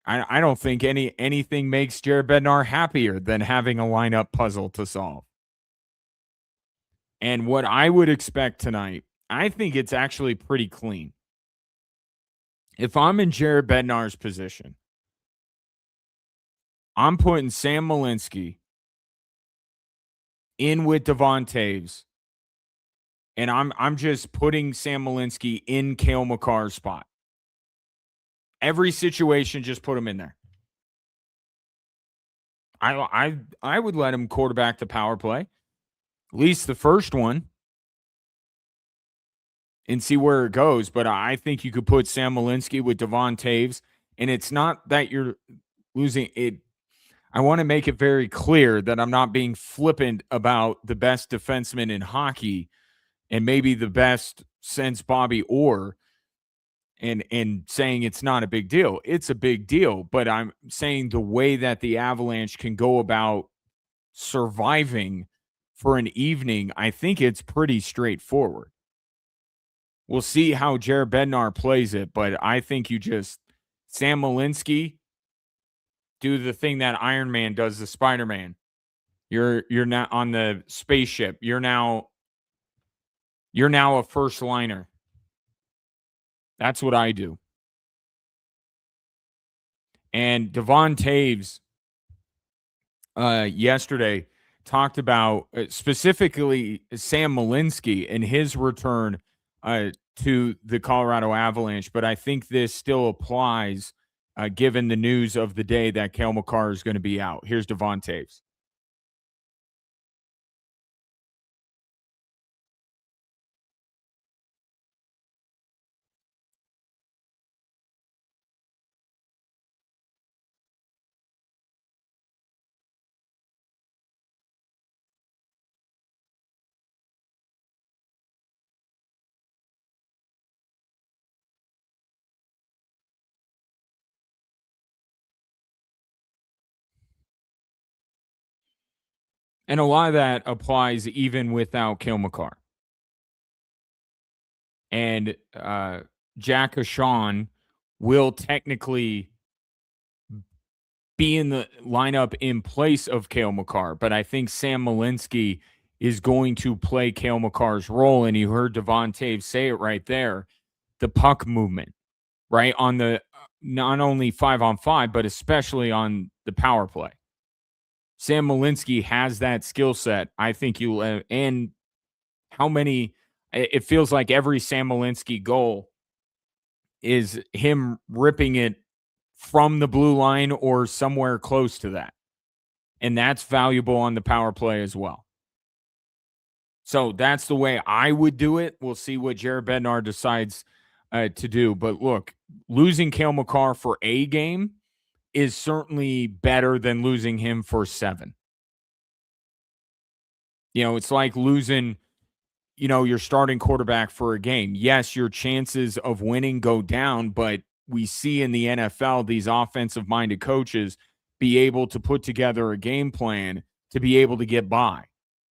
I don't think anything makes Jared Bednar happier than having a lineup puzzle to solve. And what I would expect tonight, I think it's actually pretty clean. If I'm in Jared Bednar's position, I'm putting Sam Malinsky in with Devon Taves, and I'm just putting Sam Malinsky in Cale Makar's spot. Every situation, just put him in there. I would let him quarterback the power play, at least the first one, and see where it goes. But I think you could put Sam Malinsky with Devon Taves, and it's not that you're losing it. I want to make it very clear that I'm not being flippant about the best defenseman in hockey and maybe the best since Bobby Orr and saying it's not a big deal. It's a big deal, but I'm saying the way that the Avalanche can go about surviving for an evening, I think it's pretty straightforward. We'll see how Jared Bednar plays it, but I think you just Sam Malinsky do the thing that Iron Man does to Spider-Man. You're not on the spaceship. You're now a first liner. That's what I do. And Devon Taves yesterday talked about specifically Sam Malinsky and his return to the Colorado Avalanche. But I think this still applies given the news of the day that Cale Makar is going to be out. Here's Devon Taves. And a lot of that applies even without Cale Makar. And Jack O'Shawn will technically be in the lineup in place of Cale Makar, but I think Sam Malinsky is going to play Cale Makar's role. And you heard Devon Taves say it right there, the puck movement, right? On the not only 5-on-5, but especially on the power play. Sam Malinsky has that skill set. I think and how many, it feels like every Sam Malinsky goal is him ripping it from the blue line or somewhere close to that. And that's valuable on the power play as well. So that's the way I would do it. We'll see what Jared Bednar decides to do. But look, losing Cale Makar for a game is certainly better than losing him for 7. It's like losing, your starting quarterback for a game. Yes, your chances of winning go down, but we see in the NFL these offensive-minded coaches be able to put together a game plan to be able to get by.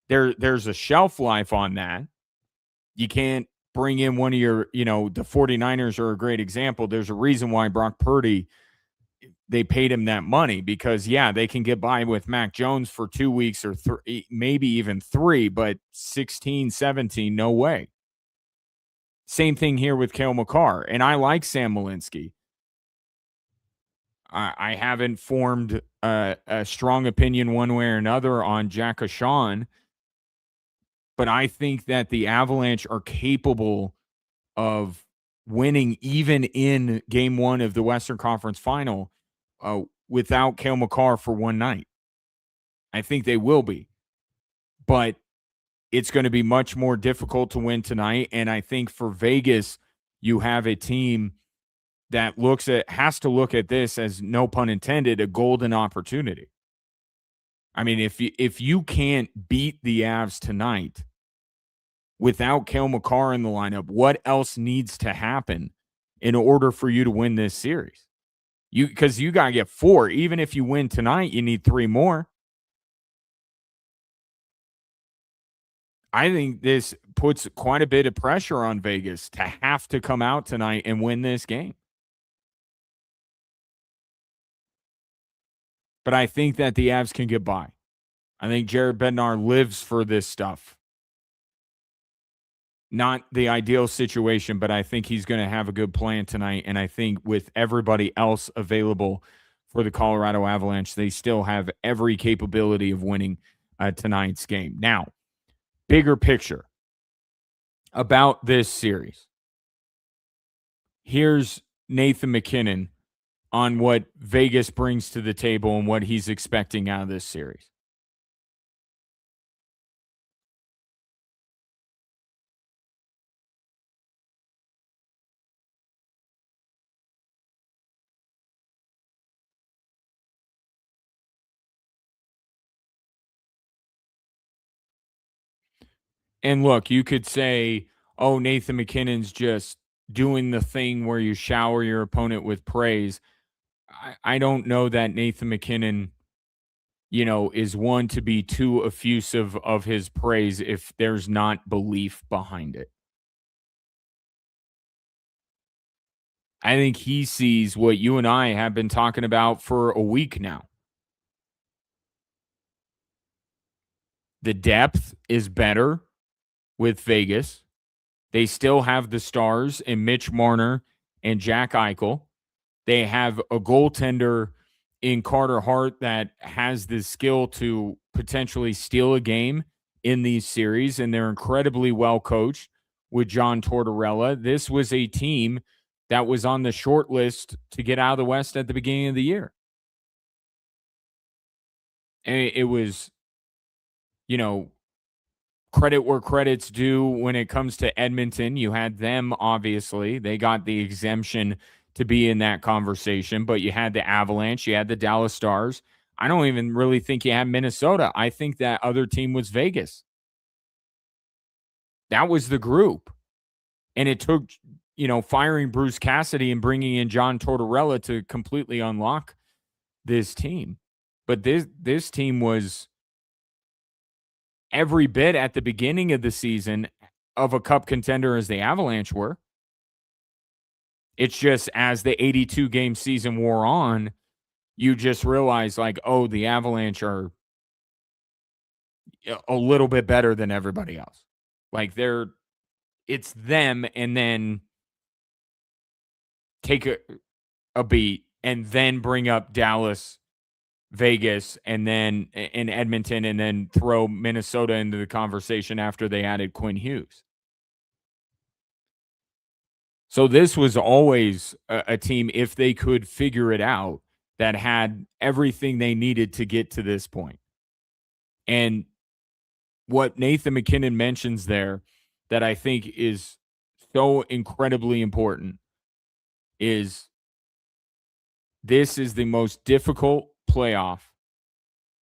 There's a shelf life on that. You can't bring in one of your, the 49ers are a great example. There's a reason why Brock Purdy, they paid him that money because, they can get by with Mac Jones for 2 weeks or maybe even 3, but 16, 17, no way. Same thing here with Cale Makar. And I like Sam Malinsky. I haven't formed a strong opinion one way or another on Jack O'Shawn, but I think that the Avalanche are capable of winning even in game 1 of the Western Conference Final without Cale Makar for one night. I think they will be. But it's going to be much more difficult to win tonight. And I think for Vegas, you have a team that has to look at this as, no pun intended, a golden opportunity. I mean, if you can't beat the Avs tonight without Cale Makar in the lineup, what else needs to happen in order for you to win this series? Because you got to get 4. Even if you win tonight, you need 3 more. I think this puts quite a bit of pressure on Vegas to have to come out tonight and win this game. But I think that the Avs can get by. I think Jared Bednar lives for this stuff. Not the ideal situation, but I think he's going to have a good plan tonight. And I think with everybody else available for the Colorado Avalanche, they still have every capability of winning tonight's game. Now, bigger picture about this series. Here's Nathan MacKinnon on what Vegas brings to the table and what he's expecting out of this series. And look, you could say, oh, Nathan MacKinnon's just doing the thing where you shower your opponent with praise. I don't know that Nathan MacKinnon, is one to be too effusive of his praise if there's not belief behind it. I think he sees what you and I have been talking about for a week now. The depth is better with Vegas. They still have the stars in Mitch Marner and Jack Eichel. They have a goaltender in Carter Hart that has the skill to potentially steal a game in these series, and they're incredibly well coached with John Tortorella. This was a team that was on the short list to get out of the West at the beginning of the year. And it was, credit where credit's due when it comes to Edmonton. You had them, obviously. They got the exemption to be in that conversation, but you had the Avalanche, you had the Dallas Stars. I don't even really think you had Minnesota. I think that other team was Vegas. That was the group. And it took, firing Bruce Cassidy and bringing in John Tortorella to completely unlock this team. But this team was every bit at the beginning of the season of a cup contender as the Avalanche were. It's just as the 82-game season wore on, you just realize, like, oh, the Avalanche are, a little bit better than everybody else. Like it's them, and then take a beat, and then bring up Dallas, Vegas, and then in Edmonton, and then throw Minnesota into the conversation after they added Quinn Hughes. So this was always a team, if they could figure it out, that had everything they needed to get to this point. And what Nathan McKinnon mentions there that I think is so incredibly important is this is the most difficult playoff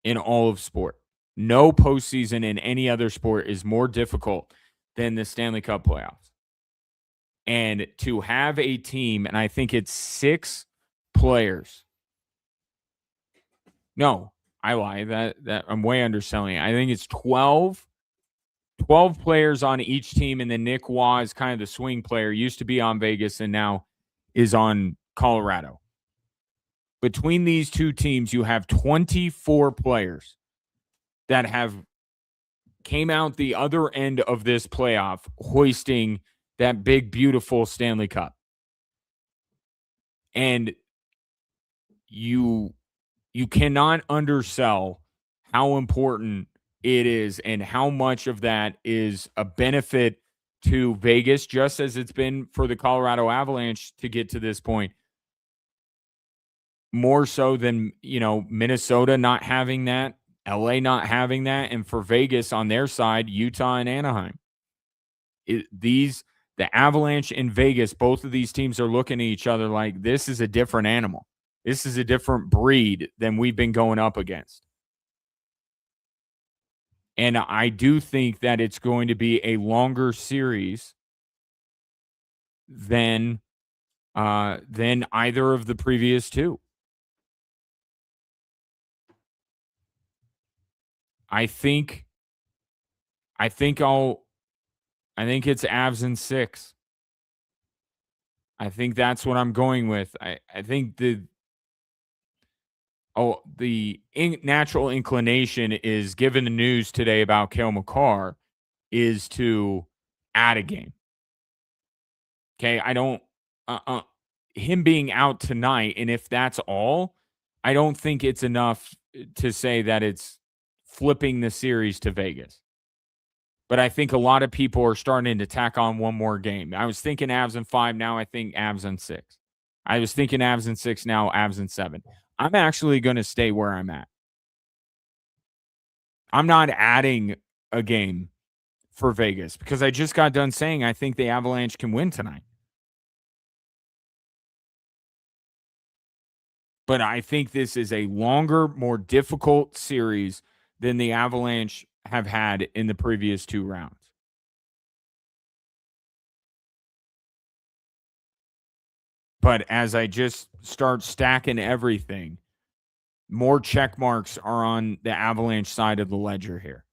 in all of sport. No postseason in any other sport is more difficult than the Stanley Cup playoffs. And to have a team, and I think it's 6 players. No, I lie. That I'm way underselling it. I think it's 12 players on each team, and then Nick Waugh is kind of the swing player. Used to be on Vegas and now is on Colorado. Between these two teams, you have 24 players that have came out the other end of this playoff hoisting that big, beautiful Stanley Cup. And you cannot undersell how important it is and how much of that is a benefit to Vegas, just as it's been for the Colorado Avalanche to get to this point. More so than, Minnesota not having that, LA not having that, and for Vegas on their side, Utah and Anaheim. The Avalanche and Vegas, both of these teams are looking at each other like this is a different animal. This is a different breed than we've been going up against. And I do think that it's going to be a longer series than either of the previous two. I think it's Avs in 6. I think that's what I'm going with. I think the natural inclination is, given the news today about Cale Makar, is to add a game. Okay, I don't him being out tonight, and if that's all, I don't think it's enough to say that it's flipping the series to Vegas. But I think a lot of people are starting to tack on one more game. I was thinking Avs in 5, now I think Avs in 6. I was thinking Avs in 6, now Avs in 7. I'm actually going to stay where I'm at. I'm not adding a game for Vegas because I just got done saying I think the Avalanche can win tonight. But I think this is a longer, more difficult series than the Avalanche have had in the previous 2 rounds. But as I just start stacking everything, more check marks are on the Avalanche side of the ledger here.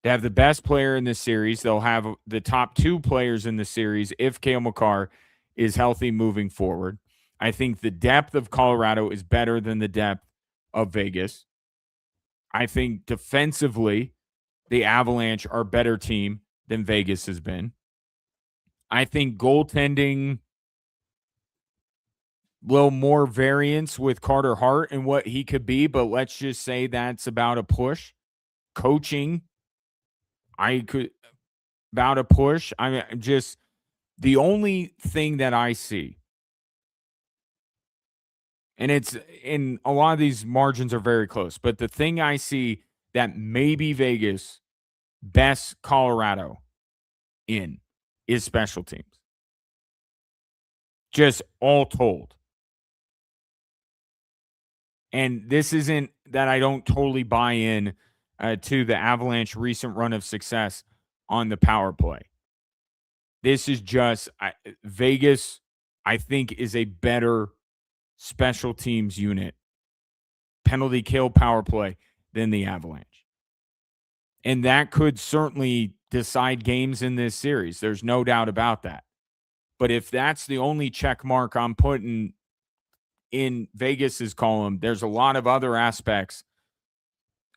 They have the best player in this series. They'll have the top 2 players in the series if Cale Makar is healthy moving forward. I think the depth of Colorado is better than the depth of Vegas. I think defensively, the Avalanche are a better team than Vegas has been. I think goaltending, little more variance with Carter Hart and what he could be, but let's just say that's about a push. Coaching, about a push. I'm just the only thing that I see, and it's in a lot of these margins are very close, but the thing I see that maybe Vegas best Colorado in is special teams. Just all told. And this isn't that I don't totally buy in to the Avalanche recent run of success on the power play. This is just Vegas, I think, is a better special teams unit, penalty kill power play, than the Avalanche. And that could certainly decide games in this series. There's no doubt about that. But if that's the only check mark I'm putting in Vegas's column, there's a lot of other aspects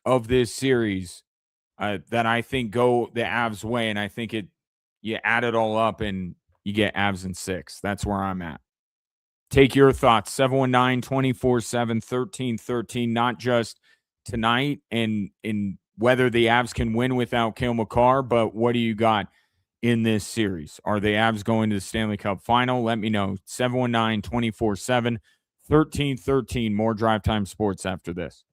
of this series that I think go the Avs way, and I think you add it all up and you get Avs in 6. That's where I'm at. Take your thoughts. 719-247-1313, not just tonight and in whether the Avs can win without Cale Makar, but what do you got in this series? Are the Avs going to the Stanley Cup final? Let me know. 719-247-1313. More Drive Time Sports after this.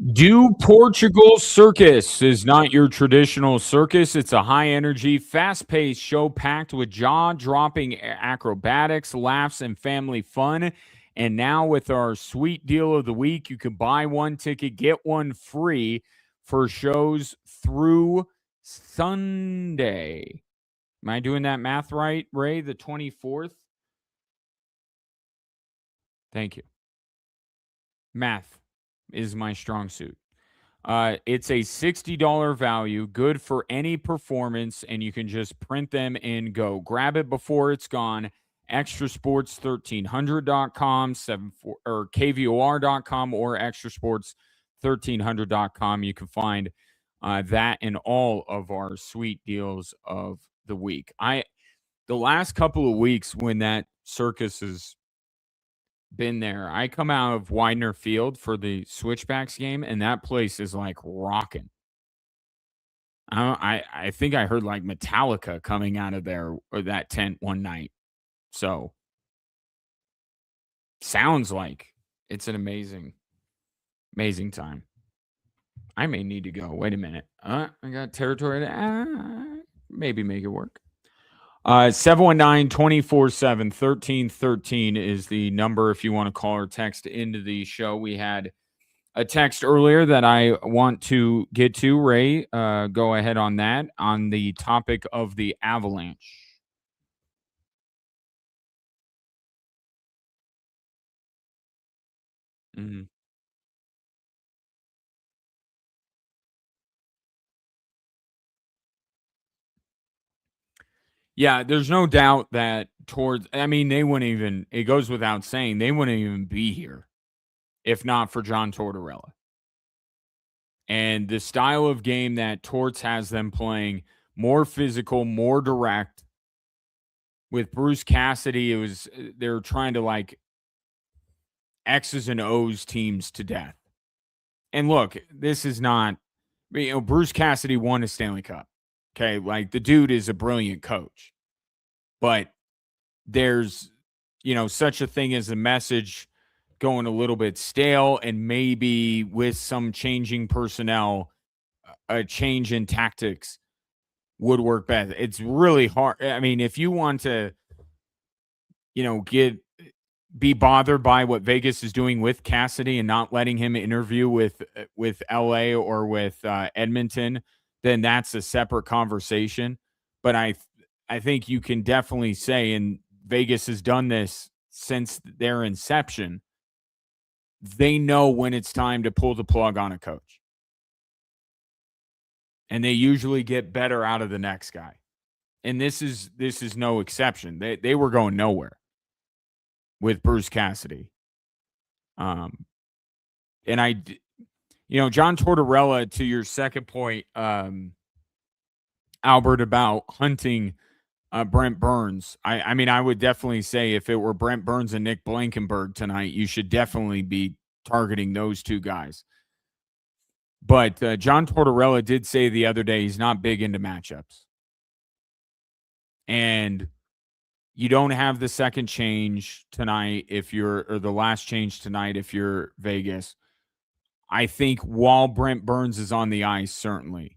Do Portugal Circus is not your traditional circus. It's a high energy, fast paced show packed with jaw dropping acrobatics, laughs, and family fun. And now, with our sweet deal of the week, you can buy one ticket, get one free for shows through Sunday. Am I doing that math right, Ray? The 24th? Thank you. Math is my strong suit. It's a $60 value, good for any performance, and you can just print them and go. Grab it before it's gone. Extrasports1300.com, 74 or kvor.com or extrasports1300.com. You can find that and all of our sweet deals of the week. The last couple of weeks when that circus has been there. I come out of Widener Field for the Switchbacks game, and that place is like rocking. I think I heard like Metallica coming out of there or that tent one night. So sounds like it's an amazing time. I may need to go. Wait a minute. I got territory to maybe make it work. 719-247-1313 is the number if you want to call or text into the show. We had a text earlier that I want to get to. Ray, go ahead on that on the topic of the Avalanche. Mhm. Yeah, there's no doubt that I mean, they wouldn't even, it goes without saying, they wouldn't even be here if not for John Tortorella. And the style of game that Torts has them playing, more physical, more direct. With Bruce Cassidy, they're trying to like X's and O's teams to death. And look, this is not, Bruce Cassidy won a Stanley Cup. Okay. Like the dude is a brilliant coach, but there's, such a thing as a message going a little bit stale, and maybe with some changing personnel, a change in tactics would work best. It's really hard. I mean, if you want to, get be bothered by what Vegas is doing with Cassidy and not letting him interview with LA or with Edmonton, then that's a separate conversation. But I think you can definitely say, and Vegas has done this since their inception, they know when it's time to pull the plug on a coach. And they usually get better out of the next guy. And this is no exception. They were going nowhere with Bruce Cassidy. And John Tortorella, to your second point, Albert, about hunting Brent Burns. I mean, I would definitely say if it were Brent Burns and Nick Blankenberg tonight, you should definitely be targeting those two guys. But John Tortorella did say the other day he's not big into matchups. And you don't have the second change tonight or the last change tonight if you're Vegas. I think while Brent Burns is on the ice, certainly,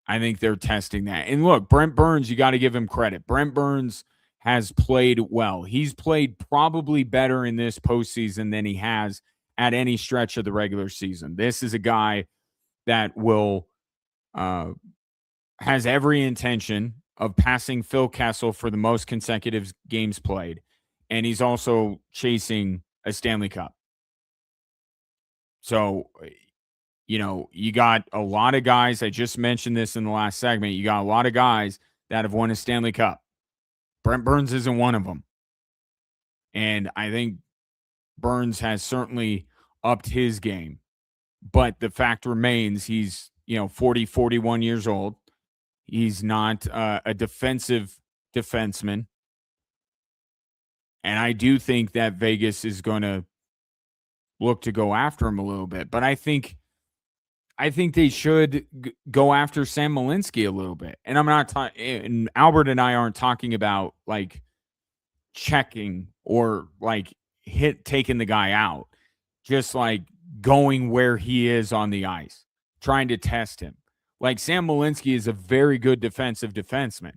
I think they're testing that. And look, Brent Burns, you got to give him credit. Brent Burns has played well. He's played probably better in this postseason than he has at any stretch of the regular season. This is a guy that has every intention of passing Phil Kessel for the most consecutive games played. And he's also chasing a Stanley Cup. So, you got a lot of guys. I just mentioned this in the last segment. You got a lot of guys that have won a Stanley Cup. Brent Burns isn't one of them. And I think Burns has certainly upped his game. But the fact remains he's, 40, 41 years old. He's not a defensive defenseman. And I do think that Vegas is going to look to go after him a little bit. But I think they should go after Sam Malinsky a little bit. And I'm not talking, and Albert and I aren't talking about like checking or like taking the guy out. Just like going where he is on the ice, trying to test him. Like Sam Malinsky is a very good defensive defenseman,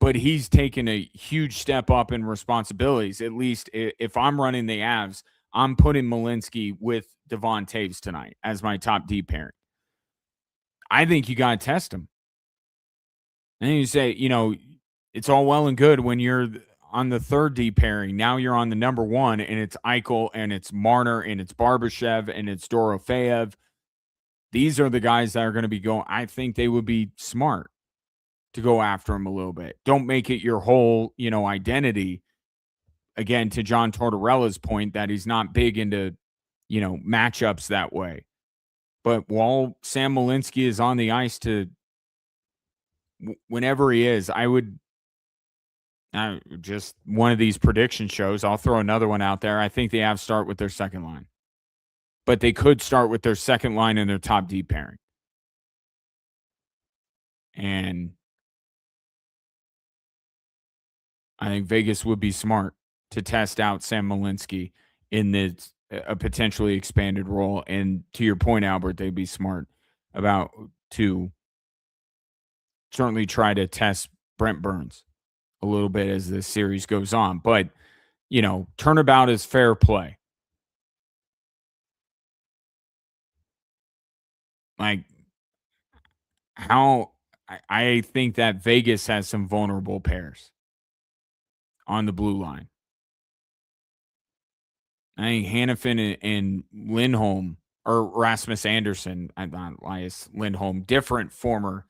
but he's taken a huge step up in responsibilities. At least if I'm running the Avs, I'm putting Malinsky with Devon Taves tonight as my top D pairing. I think you got to test him. And then you say, it's all well and good when you're on the third D pairing. Now you're on the number one, and it's Eichel, and it's Marner, and it's Barbashev, and it's Dorofeyev. These are the guys that are going to be going. I think they would be smart to go after him a little bit. Don't make it your whole, identity. Again, to John Tortorella's point that he's not big into, matchups that way. But while Sam Malinsky is on the ice whenever he is, I would just one of these prediction shows. I'll throw another one out there. I think the Avs start with their second line, but they could start with their second line and their top D pairing. And I think Vegas would be smart to test out Sam Malinsky in a potentially expanded role. And to your point, Albert, they'd be smart to certainly try to test Brent Burns a little bit as the series goes on. But, turnabout is fair play. Like, I think that Vegas has some vulnerable pairs on the blue line. I think Hannafin and Lindholm, or Rasmus Anderson, not Elias Lindholm, different former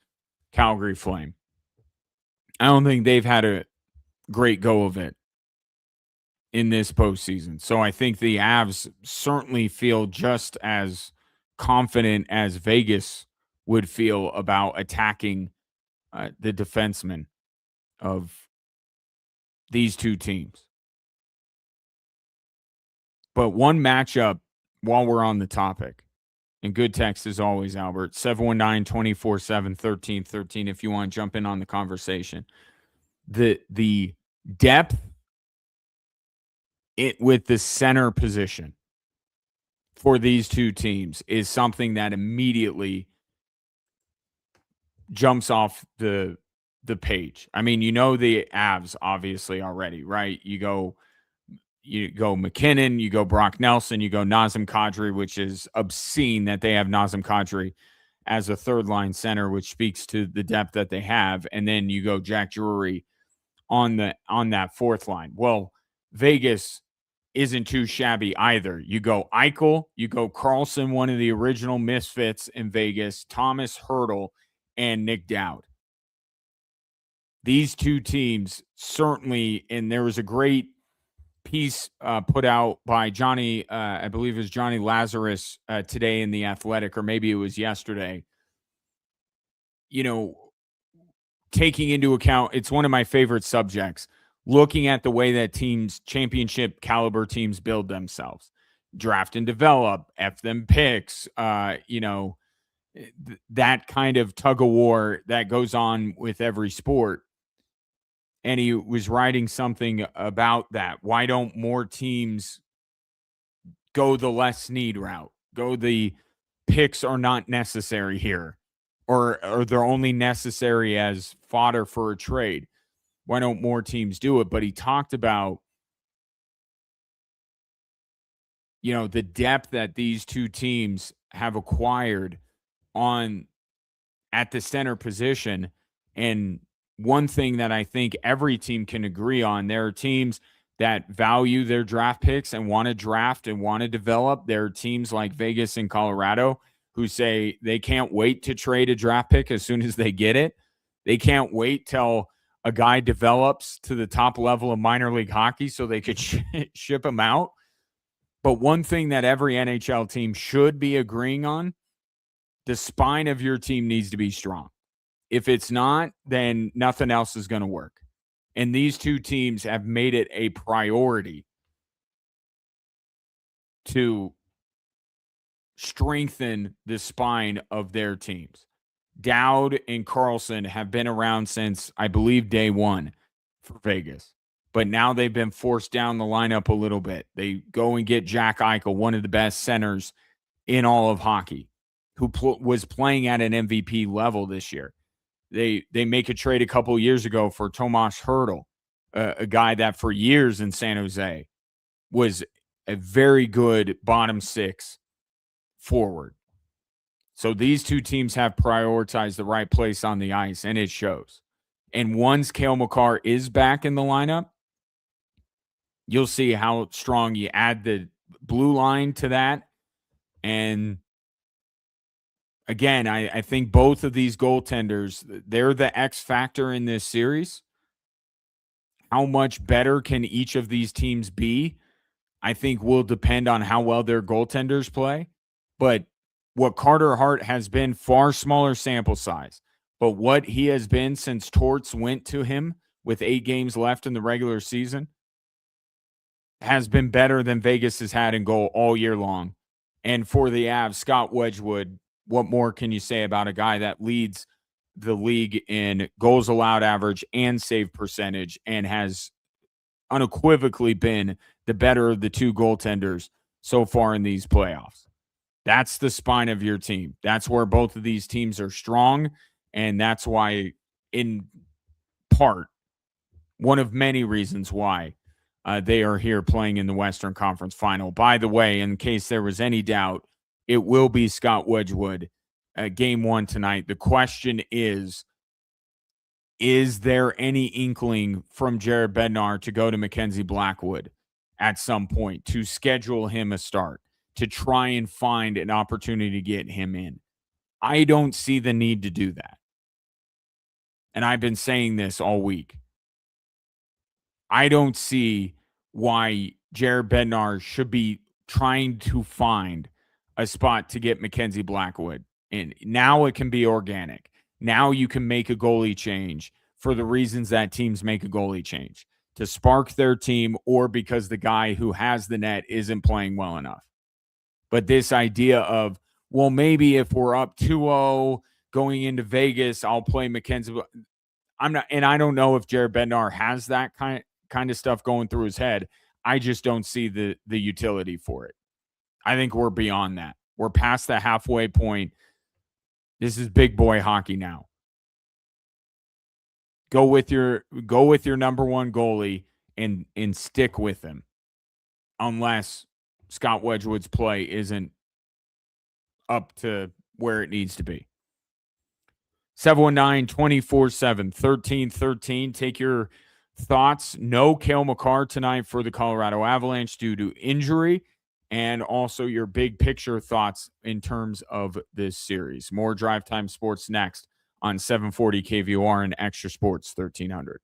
Calgary Flame. I don't think they've had a great go of it in this postseason. So I think the Avs certainly feel just as confident as Vegas would feel about attacking the defensemen of these two teams. But one matchup while we're on the topic, and good text as always, Albert, 719-247-1313 if you want to jump in on the conversation. The depth with the center position for these two teams is something that immediately jumps off the page. I mean, the Avs obviously already, right? You go McKinnon, you go Brock Nelson, you go Nazem Kadri, which is obscene that they have Nazem Kadri as a third line center, which speaks to the depth that they have. And then you go Jack Drury on that fourth line. Well, Vegas isn't too shabby either. You go Eichel, you go Carlson, one of the original misfits in Vegas, Thomas Hertl, and Nick Dowd. These two teams certainly, and there was a great piece put out by Johnny, I believe it was Johnny Lazarus today in The Athletic, or maybe it was yesterday, taking into account, it's one of my favorite subjects, looking at the way that teams, championship caliber teams, build themselves, draft and develop, F them picks, that kind of tug of war that goes on with every sport. And he was writing something about that. Why don't more teams go the less need route? Go the picks are not necessary here, or they're only necessary as fodder for a trade. Why don't more teams do it? But he talked about, the depth that these two teams have acquired at the center position. And one thing that I think every team can agree on, there are teams that value their draft picks and want to draft and want to develop. There are teams like Vegas and Colorado who say they can't wait to trade a draft pick as soon as they get it. They can't wait till a guy develops to the top level of minor league hockey so they could ship him out. But one thing that every NHL team should be agreeing on, the spine of your team needs to be strong. If it's not, then nothing else is going to work. And these two teams have made it a priority to strengthen the spine of their teams. Dowd and Carlson have been around since, I believe, day one for Vegas. but now they've been forced down the lineup a little bit. They go and get Jack Eichel, one of the best centers in all of hockey, who was playing at an MVP level this year. They make a trade a couple years ago for Tomas Hertl, a guy that for years in San Jose was a very good bottom six forward. So these two teams have prioritized the right place on the ice, and it shows. And once Cale Makar is back in the lineup, you'll see how strong you add the blue line to that. And again, I think both of these goaltenders, they're the X factor in this series. How much better can each of these teams be? I think will depend on how well their goaltenders play. But what Carter Hart has been, far smaller sample size, but what he has been since Torts went to him with 8 games left in the regular season has been better than Vegas has had in goal all year long. And for the Avs, Scott Wedgwood, what more can you say about a guy that leads the league in goals allowed average and save percentage and has unequivocally been the better of the two goaltenders so far in these playoffs? That's the spine of your team. That's where both of these teams are strong. And that's why, in part, one of many reasons why they are here playing in the Western Conference Final. By the way, in case there was any doubt, it will be Scott Wedgwood game 1 tonight. The question is there any inkling from Jared Bednar to go to Mackenzie Blackwood at some point to schedule him a start, to try and find an opportunity to get him in? I don't see the need to do that. And I've been saying this all week. I don't see why Jared Bednar should be trying to find a spot to get Mackenzie Blackwood in. Now it can be organic. Now you can make a goalie change for the reasons that teams make a goalie change, to spark their team or because the guy who has the net isn't playing well enough. But this idea of, well, maybe if we're up 2-0 going into Vegas, I'll play Mackenzie. I'm not, and I don't know if Jared Bednar has that kind of stuff going through his head. I just don't see the utility for it. I think we're beyond that. We're past the halfway point. This is big boy hockey now. Go with your number one goalie and stick with him, unless Scott Wedgwood's play isn't up to where it needs to be. 719-247-1313. Take your thoughts. No Cale Makar tonight for the Colorado Avalanche due to injury, and also your big picture thoughts in terms of this series. More Drive Time Sports next on 740 KVOR and Extra Sports 1300.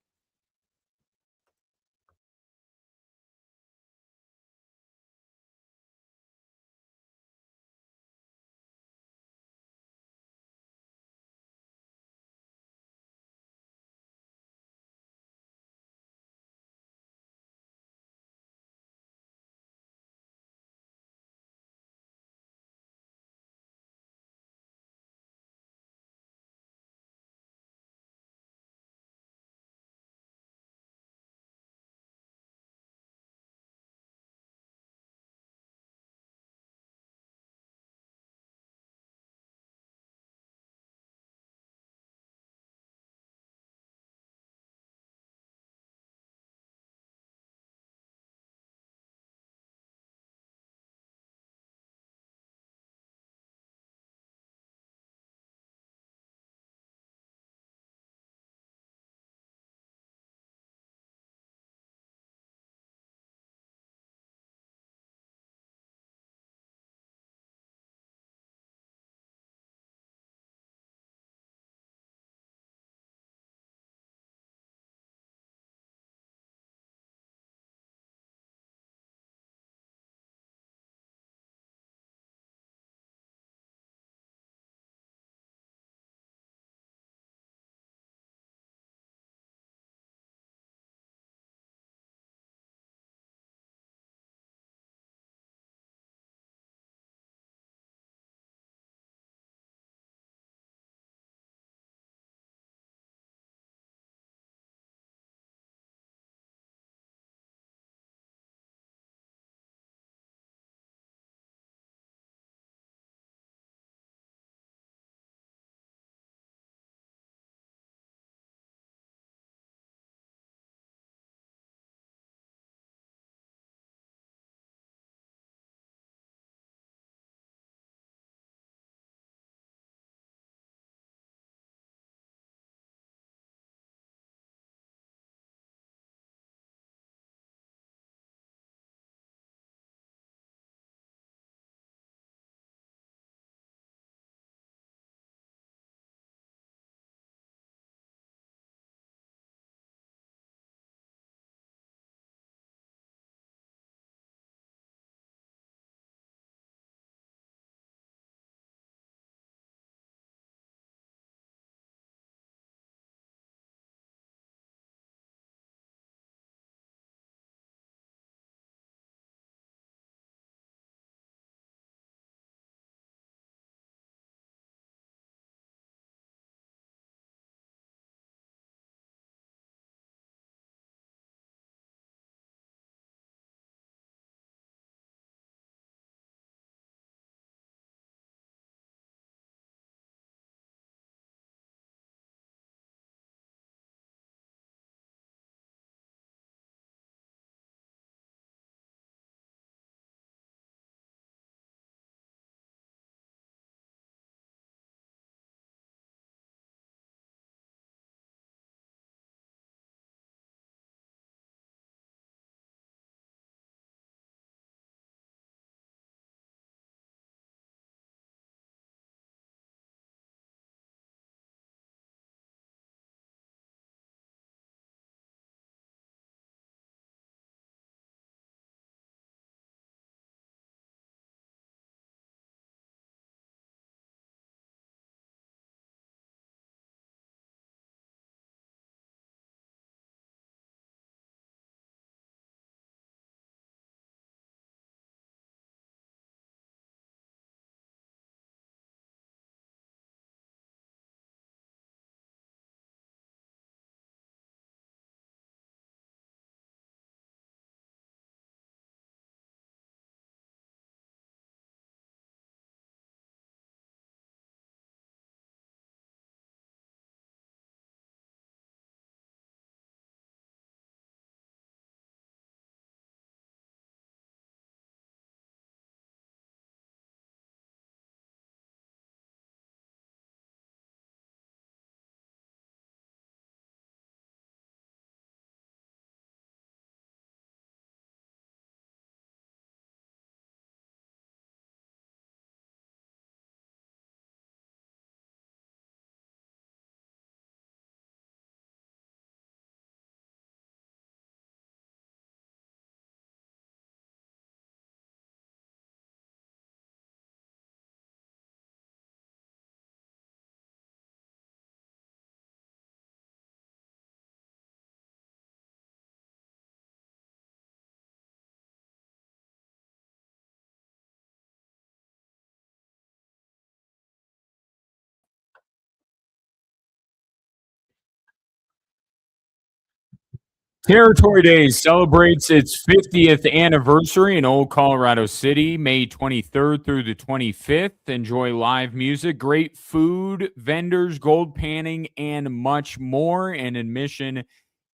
Territory Days celebrates its 50th anniversary in Old Colorado City, May 23rd through the 25th. Enjoy live music, great food, vendors, gold panning, and much more. And admission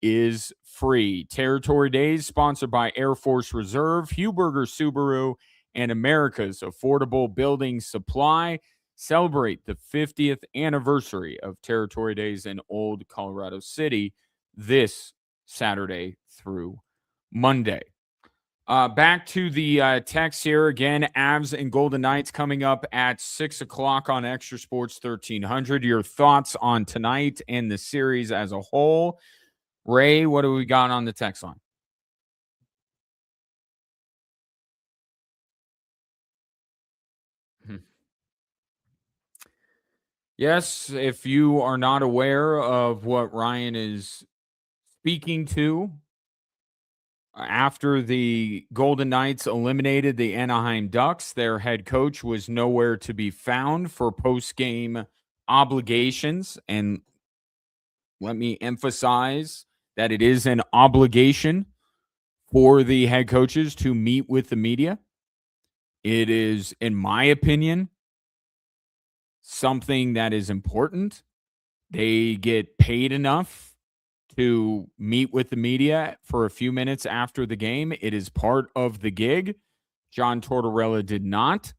is free. Territory Days, sponsored by Air Force Reserve, Huberger Subaru, and America's Affordable Building Supply. Celebrate the 50th anniversary of Territory Days in Old Colorado City this Saturday through Monday. Back to the text here again. Avs and Golden Knights coming up at 6 o'clock on Extra Sports 1300. Your thoughts on tonight and the series as a whole. Ray, what do we got on the text line? Yes, if you are not aware of what Ryan is speaking to, after the Golden Knights eliminated the Anaheim Ducks, their head coach was nowhere to be found for post-game obligations. And let me emphasize that it is an obligation for the head coaches to meet with the media. It is, in my opinion, something that is important. They get paid enough to meet with the media for a few minutes after the game. It is part of the gig. John Tortorella did not.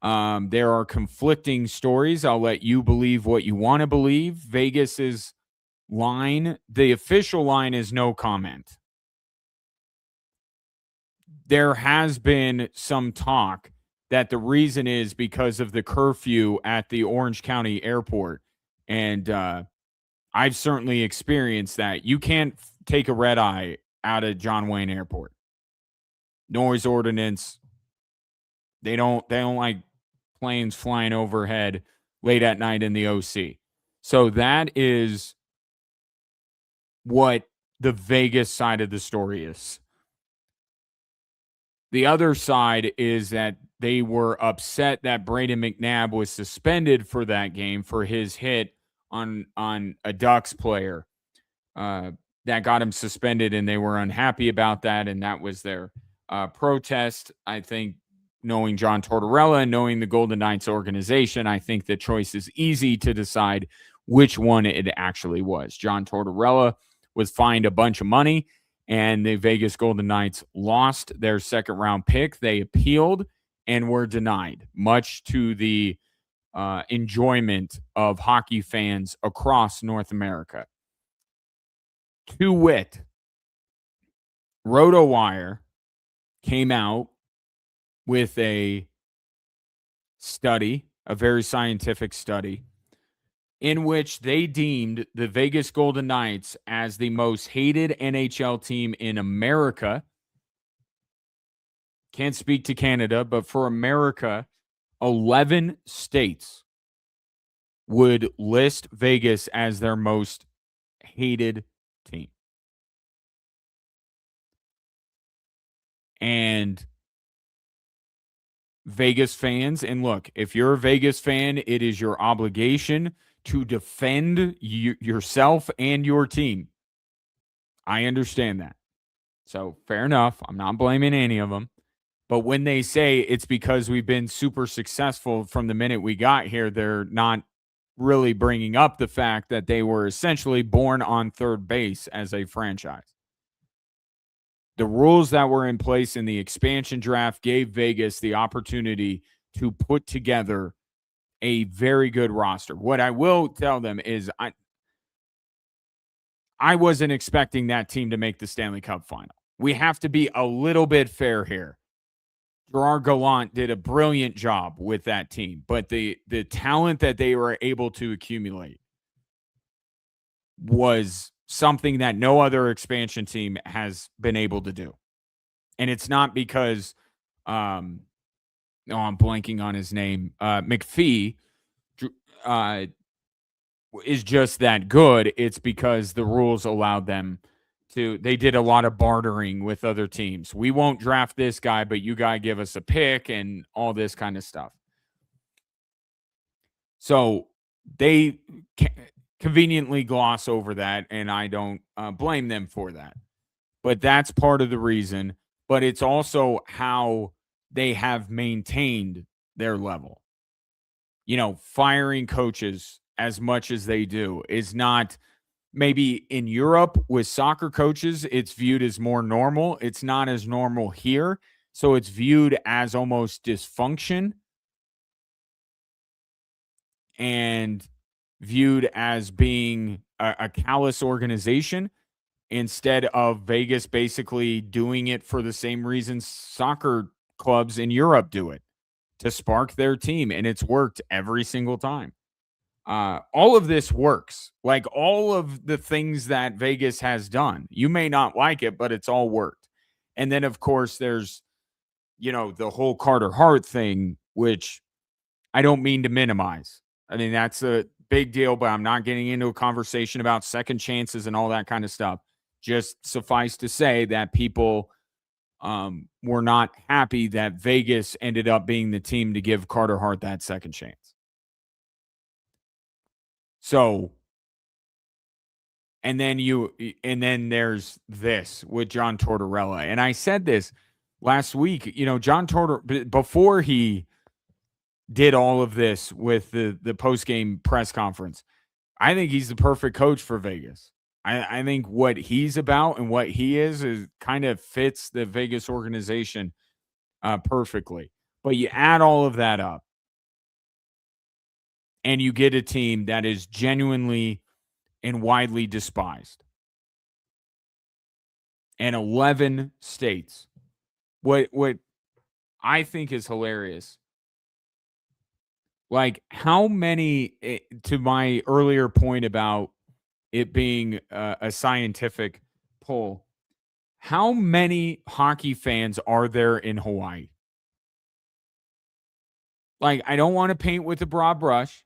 There are conflicting stories. I'll let you believe what you want to believe. Vegas's line, the official line is no comment. There has been some talk that the reason is because of the curfew at the Orange County airport. And I've certainly experienced that. You can't take a red eye out of John Wayne Airport. Noise ordinance. They don't like planes flying overhead late at night in the OC. So that is what the Vegas side of the story is. The other side is that they were upset that Braden McNabb was suspended for that game for his hit on a Ducks player. That got him suspended, and they were unhappy about that, and that was their protest. I think knowing John Tortorella and knowing the Golden Knights organization, I think the choice is easy to decide which one it actually was. John Tortorella was fined a bunch of money, and the Vegas Golden Knights lost their second-round pick. They appealed and were denied, much to the enjoyment of hockey fans across North America. To wit, RotoWire came out with a study, a very scientific study, in which they deemed the Vegas Golden Knights as the most hated NHL team in America. Can't speak to Canada, but for America, 11 states would list Vegas as their most hated team. And Vegas fans, and look, if you're a Vegas fan, it is your obligation to defend yourself and your team. I understand that. So fair enough. I'm not blaming any of them. But when they say it's because we've been super successful from the minute we got here, they're not really bringing up the fact that they were essentially born on third base as a franchise. The rules that were in place in the expansion draft gave Vegas the opportunity to put together a very good roster. What I will tell them is I wasn't expecting that team to make the Stanley Cup final. We have to be a little bit fair here. Gerard Gallant did a brilliant job with that team, but the talent that they were able to accumulate was something that no other expansion team has been able to do. And it's not because I'm blanking on his name. McPhee is just that good. It's because the rules allowed them to. They did a lot of bartering with other teams. We won't draft this guy, but you got to give us a pick and all this kind of stuff. So they conveniently gloss over that, and I don't blame them for that. but that's part of the reason. But it's also how they have maintained their level. Firing coaches as much as they do is not. Maybe in Europe with soccer coaches, it's viewed as more normal. It's not as normal here. So it's viewed as almost dysfunction and viewed as being a callous organization instead of Vegas basically doing it for the same reasons soccer clubs in Europe do it, to spark their team. And it's worked every single time. All of this works. Like all of the things that Vegas has done. You may not like it, but it's all worked. And then, of course, there's, the whole Carter Hart thing, which I don't mean to minimize. I mean, that's a big deal, but I'm not getting into a conversation about second chances and all that kind of stuff. Just suffice to say that people were not happy that Vegas ended up being the team to give Carter Hart that second chance. So, and then there's this with John Tortorella. And I said this last week, John Tortorella, before he did all of this with the post-game press conference, I think he's the perfect coach for Vegas. I think what he's about and what he is kind of fits the Vegas organization perfectly. But you add all of that up and you get a team that is genuinely and widely despised. And 11 states. What I think is hilarious, like how many, to my earlier point about it being a scientific poll, how many hockey fans are there in Hawaii? Like, I don't want to paint with a broad brush.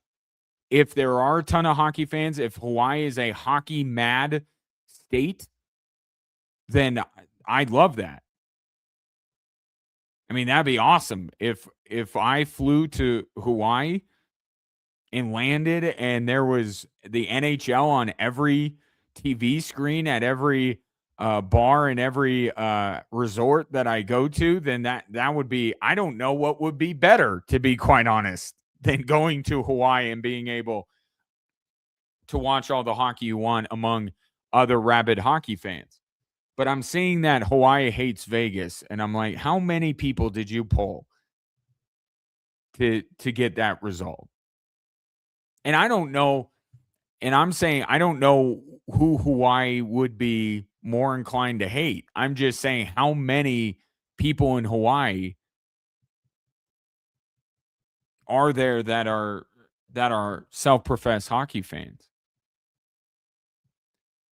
If there are a ton of hockey fans, if Hawaii is a hockey mad state, then I'd love that. I mean, that'd be awesome. If I flew to Hawaii and landed and there was the NHL on every TV screen at every bar and every resort that I go to, then that would be, I don't know what would be better, to be quite honest, than going to Hawaii and being able to watch all the hockey you want among other rabid hockey fans. But I'm seeing that Hawaii hates Vegas, and I'm like, how many people did you poll to get that result? And I don't know, and I'm saying I don't know who Hawaii would be more inclined to hate. I'm just saying how many people in Hawaii are there that are self-professed hockey fans.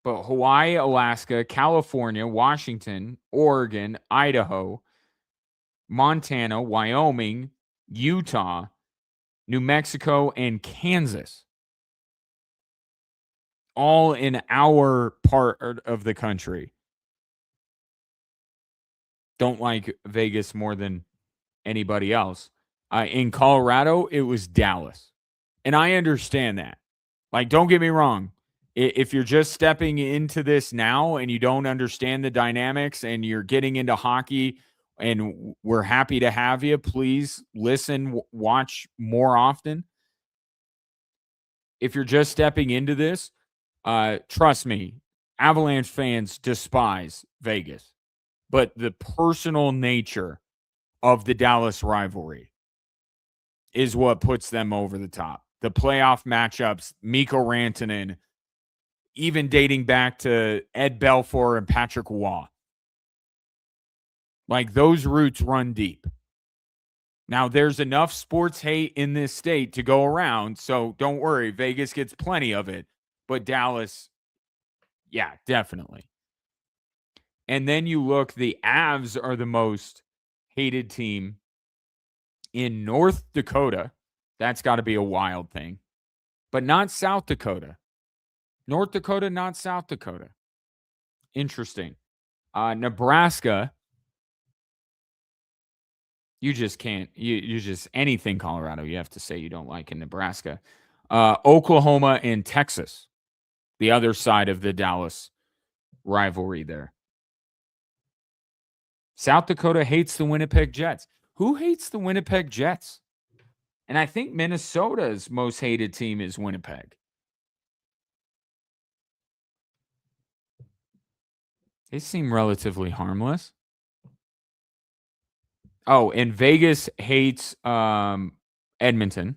But Hawaii, Alaska, California, Washington, Oregon, Idaho, Montana, Wyoming, Utah, New Mexico, and Kansas, all in our part of the country, don't like Vegas more than anybody else. In Colorado, it was Dallas. And I understand that. Like, don't get me wrong. If you're just stepping into this now and you don't understand the dynamics and you're getting into hockey and we're happy to have you, please listen, watch more often. If you're just stepping into this, trust me, Avalanche fans despise Vegas. But the personal nature of the Dallas rivalry is what puts them over the top. The playoff matchups, Mikko Rantanen, even dating back to Ed Belfour and Patrick Waugh. Like, those roots run deep. Now, there's enough sports hate in this state to go around, so don't worry. Vegas gets plenty of it. But Dallas, yeah, definitely. And then you look, the Avs are the most hated team in North Dakota. That's got to be a wild thing. But not South Dakota. North Dakota, not South Dakota. Interesting. Nebraska, you just can't. You just, anything Colorado, you have to say you don't like in Nebraska. Oklahoma and Texas, the other side of the Dallas rivalry there. South Dakota hates the Winnipeg Jets. Who hates the Winnipeg Jets? And I think Minnesota's most hated team is Winnipeg. They seem relatively harmless. Oh, and Vegas hates Edmonton.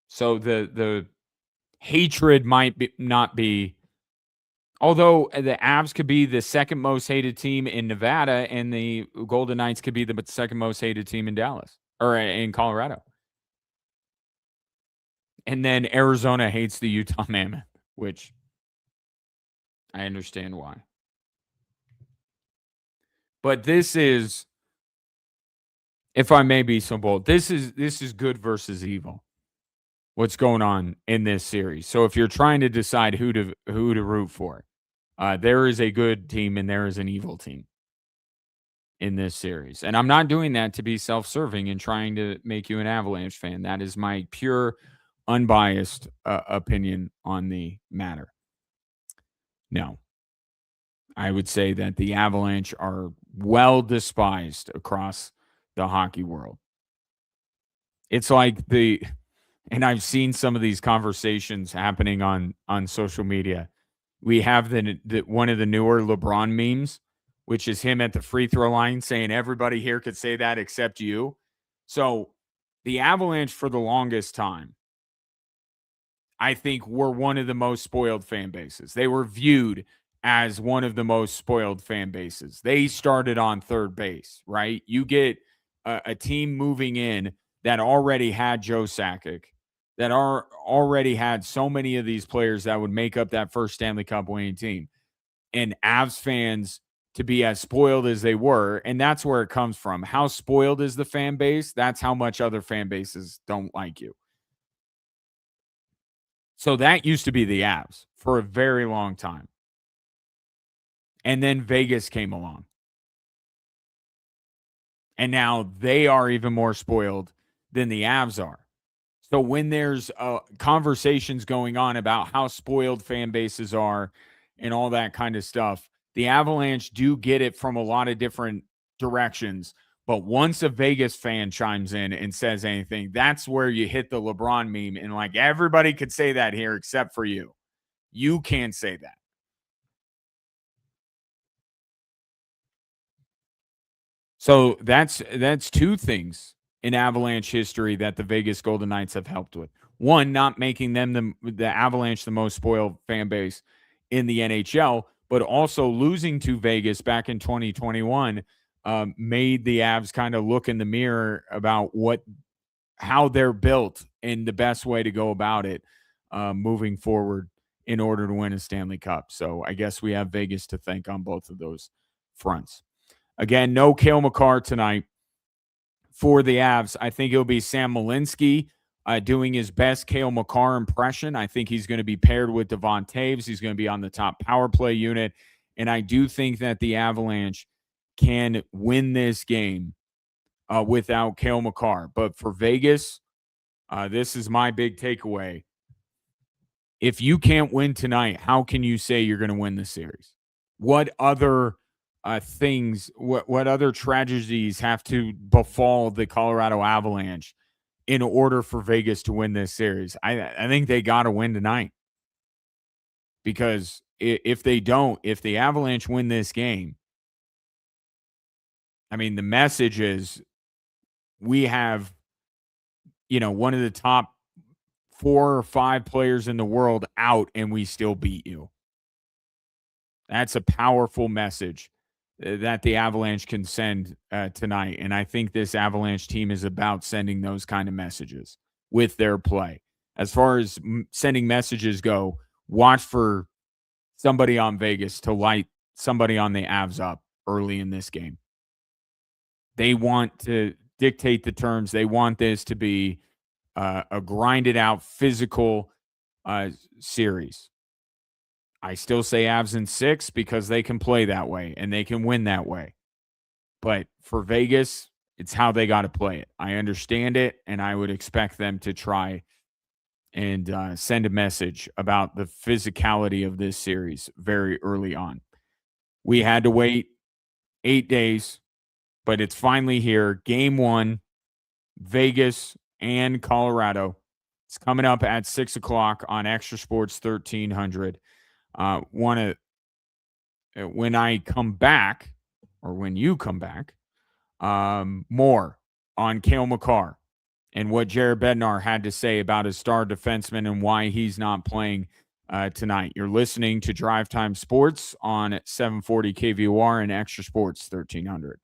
So the hatred might not be, although the Avs could be the second most hated team in Nevada, and the Golden Knights could be the second most hated team in Dallas or in Colorado. And then Arizona hates the Utah Mammoth, which I understand why. But this is, if I may be so bold, this is good versus evil. What's going on in this series? So if you're trying to decide who to root for, there is a good team and there is an evil team in this series. And I'm not doing that to be self-serving and trying to make you an Avalanche fan. That is my pure, unbiased opinion on the matter. No. I would say that the Avalanche are well despised across the hockey world. It's like and I've seen some of these conversations happening on social media. We have the one of the newer LeBron memes, which is him at the free throw line saying everybody here could say that except you. So the Avalanche for the longest time, I think, were one of the most spoiled fan bases. They were viewed as one of the most spoiled fan bases. They started on third base, right? You get a team moving in that already had Joe Sakic, that already had so many of these players that would make up that first Stanley Cup winning team. And Avs fans to be as spoiled as they were, and that's where it comes from. How spoiled is the fan base? That's how much other fan bases don't like you. So that used to be the Avs for a very long time. And then Vegas came along. And now they are even more spoiled than the Avs are. So when there's conversations going on about how spoiled fan bases are and all that kind of stuff, the Avalanche do get it from a lot of different directions. But once a Vegas fan chimes in and says anything, that's where you hit the LeBron meme. And like everybody could say that here except for you. You can't say that. So that's two things in Avalanche history that the Vegas Golden Knights have helped with. One, not making them the Avalanche the most spoiled fan base in the NHL, but also losing to Vegas back in 2021 made the Avs kind of look in the mirror about how they're built and the best way to go about it moving forward in order to win a Stanley Cup. So I guess we have Vegas to thank on both of those fronts. Again, no Cale Makar tonight for the Avs. I think it'll be Sam Malinsky doing his best Cale Makar impression. I think he's going to be paired with Devon Taves. He's going to be on the top power play unit. And I do think that the Avalanche can win this game without Cale Makar. But for Vegas, this is my big takeaway. If you can't win tonight, how can you say you're going to win the series? What other things, what other tragedies have to befall the Colorado Avalanche in order for Vegas to win this series? I think they got to win tonight, because if they don't, if the Avalanche win this game, I mean, the message is we have, one of the top 4 or 5 players in the world out and we still beat you. That's a powerful message that the Avalanche can send tonight. And I think this Avalanche team is about sending those kind of messages with their play. As far as sending messages go, watch for somebody on Vegas to light somebody on the Avs up early in this game. They want to dictate the terms. They want this to be a grinded out physical series. I still say Avs in 6 because they can play that way and they can win that way. But for Vegas, it's how they got to play it. I understand it, and I would expect them to try and send a message about the physicality of this series very early on. We had to wait 8 days, but it's finally here. Game 1, Vegas and Colorado. It's coming up at 6 o'clock on Extra Sports 1300. Want to when I come back, or when you come back, more on Cale Makar and what Jared Bednar had to say about his star defenseman and why he's not playing tonight. You're listening to Drive Time Sports on 740 KVOR and Extra Sports 1300.